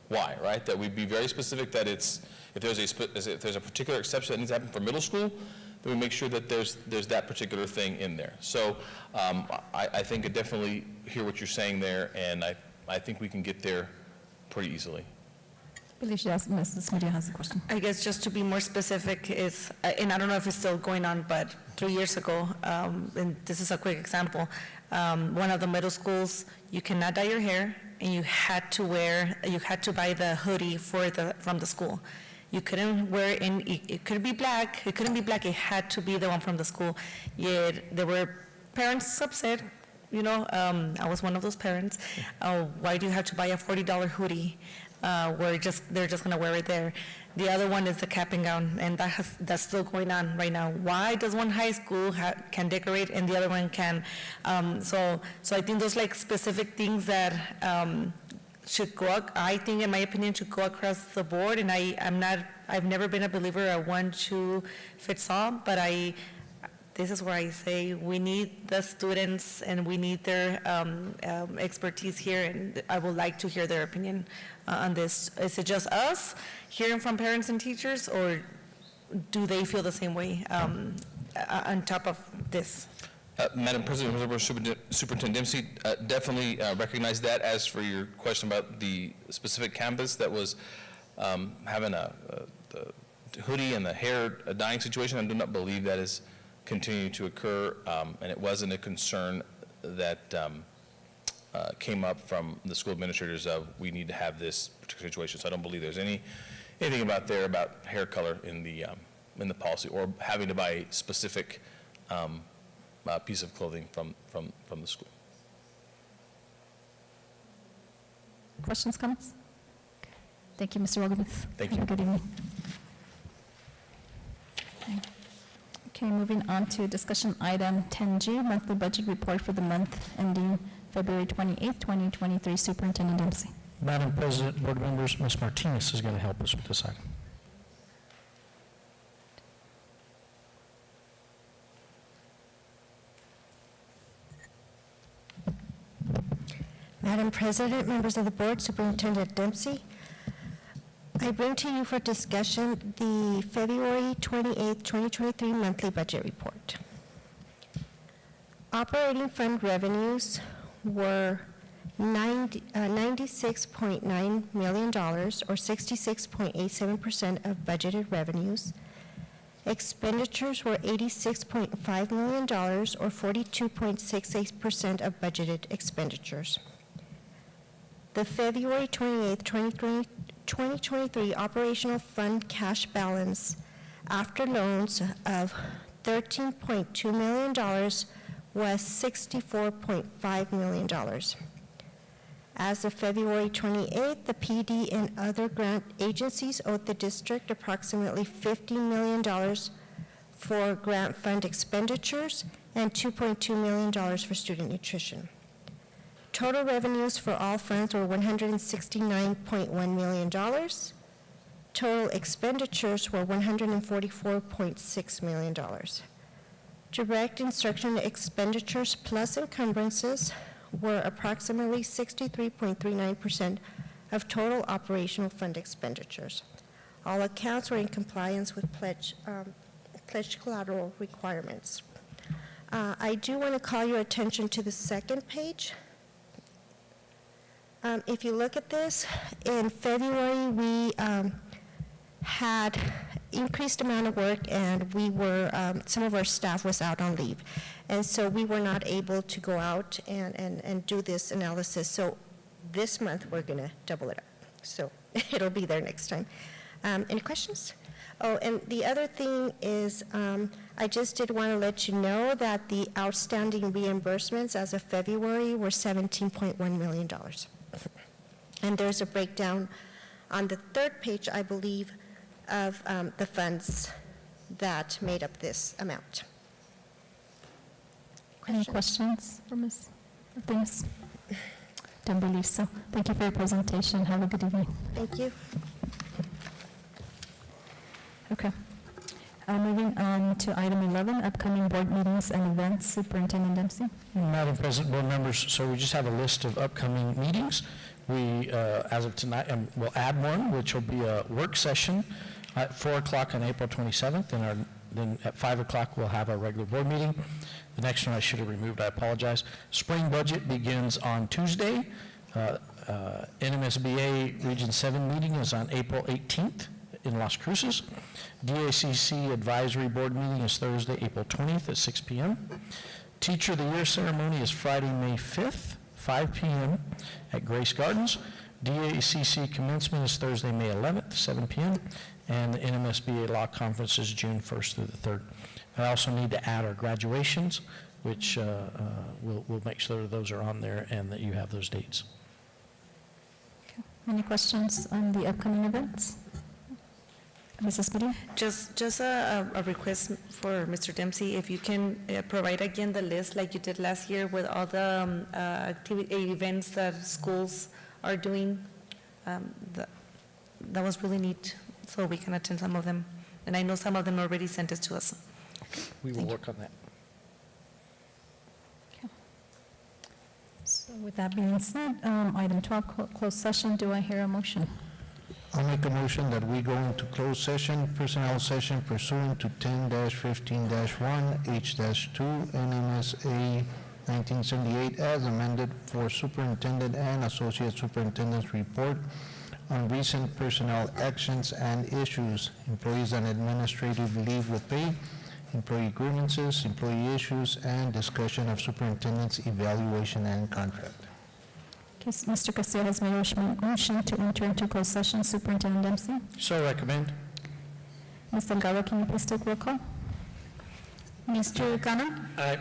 Y, right? That we'd be very specific that it's, if there's a particular exception that needs to happen for middle school, then we make sure that there's that particular thing in there. So I think I definitely hear what you're saying there, and I think we can get there pretty easily. I believe Mrs. Maria has a question. I guess just to be more specific is, and I don't know if it's still going on, but 3 years ago, and this is a quick example, one of the middle schools, you cannot dye your hair, and you had to buy the hoodie from the school. You couldn't wear it couldn't be black, it had to be the one from the school. Yet there were parents upset, I was one of those parents. Why do you have to buy a $40 hoodie? Where they're just going to wear it there. The other one is the cap and gown, and that's still going on right now. Why does one high school can decorate and the other one can? So I think those specific things that should go. I think, in my opinion, should go across the board. And I've never been a believer of one shoe fits all, but this is where I say we need the students and we need their expertise here, and I would like to hear their opinion on this. Is it just us hearing from parents and teachers, or do they feel the same way on top of this? Madam President, Superintendent Dempsey, definitely recognize that. As for your question about the specific campus that was having the hoodie and the hair dyeing situation, I do not believe that is continuing to occur, and it wasn't a concern that came up from the school administrators of we need to have this particular situation. So I don't believe there's anything about hair color in the policy, or having to buy a specific piece of clothing from the school. Questions, comments? Thank you, Mr. Wolgemuth. Thank you. Have a good evening. Okay, moving on to discussion item 10G, monthly budget report for the month ending February 28th, 2023. Superintendent Dempsey. Madam President, board members, Ms. Martinez is going to help us with this item. Madam President, members of the board, Superintendent Dempsey, I bring to you for discussion the February 28, 2023 monthly budget report. Operating fund revenues were $96.9 million, or 66.87% of budgeted revenues. Expenditures were $86.5 million, or 42.68% of budgeted expenditures. The February 28, 2023 operational fund cash balance after loans of $13.2 million was $64.5 million. As of February 28th, the PD and other grant agencies owed the district approximately $50 million for grant fund expenditures and $2.2 million for student nutrition. Total revenues for all funds were $169.1 million. Total expenditures were $144.6 million. Direct instruction expenditures plus encumbrances were approximately 63.39% of total operational fund expenditures. All accounts were in compliance with pledge collateral requirements. I do want to call your attention to the second page. If you look at this, in February, we had increased amount of work, and we were, some of our staff was out on leave. And so we were not able to go out and do this analysis. So this month, we're going to double it up. So it'll be there next time. Any questions? Oh, and the other thing is, I just did want to let you know that the outstanding reimbursements as of February were $17.1 million. And there's a breakdown on the third page, I believe, of the funds that made up this amount. Any questions for Ms. Martinez? Don't believe so. Thank you for your presentation. Have a good evening. Thank you. Okay. Moving on to item 11, upcoming board meetings and events. Superintendent Dempsey. Madam President, board members, so we just have a list of upcoming meetings. We, as of tonight, we'll add one, which will be a work session at 4 o'clock on April 27th, and then at 5 o'clock we'll have our regular board meeting. The next one I should have removed, I apologize. Spring budget begins on Tuesday. NMSBA Region 7 meeting is on April 18th in Las Cruces. DACC Advisory Board meeting is Thursday, April 20th at 6 p.m. Teacher of the Year ceremony is Friday, May 5th, 5 p.m. at Grace Gardens. DACC commencement is Thursday, May 11th, 7 p.m. And the NMSBA Law Conference is June 1st through the 3rd. I also need to add our graduations, which we'll make sure that those are on there and that you have those dates. Okay. Any questions on the upcoming events? Mrs. Padilla? Just a request for Mr. Dempsey, if you can provide again the list like you did last year with all the events that schools are doing. That was really neat, so we can attend some of them. And I know some of them already sent it to us. We will work on that. Okay. So with that being said, item 12, closed session. Do I hear a motion? I'll make a motion that we go into closed session, personnel session pursuant to 10-15-1, H-2, NMSA 1978, as amended for superintendent and associate superintendent's report on recent personnel actions and issues, employees on administrative leave with pay, employee grievances, employee issues, and discussion of superintendent's evaluation and contract. Mr. Castillo has made a motion to enter into closed session. Superintendent Dempsey. So recommend. Ms. Delgado, can you please take roll call? Mr. Cano? Aye.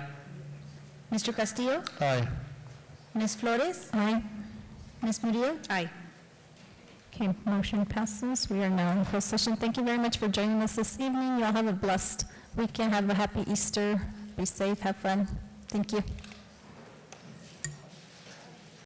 Mr. Castillo? Aye. Ms. Flores? Aye. Ms. Murillo? Aye. Okay, motion passes. We are now in closed session. Thank you very much for joining us this evening. You all have a blessed weekend. Have a happy Easter. Be safe. Have fun. Thank you.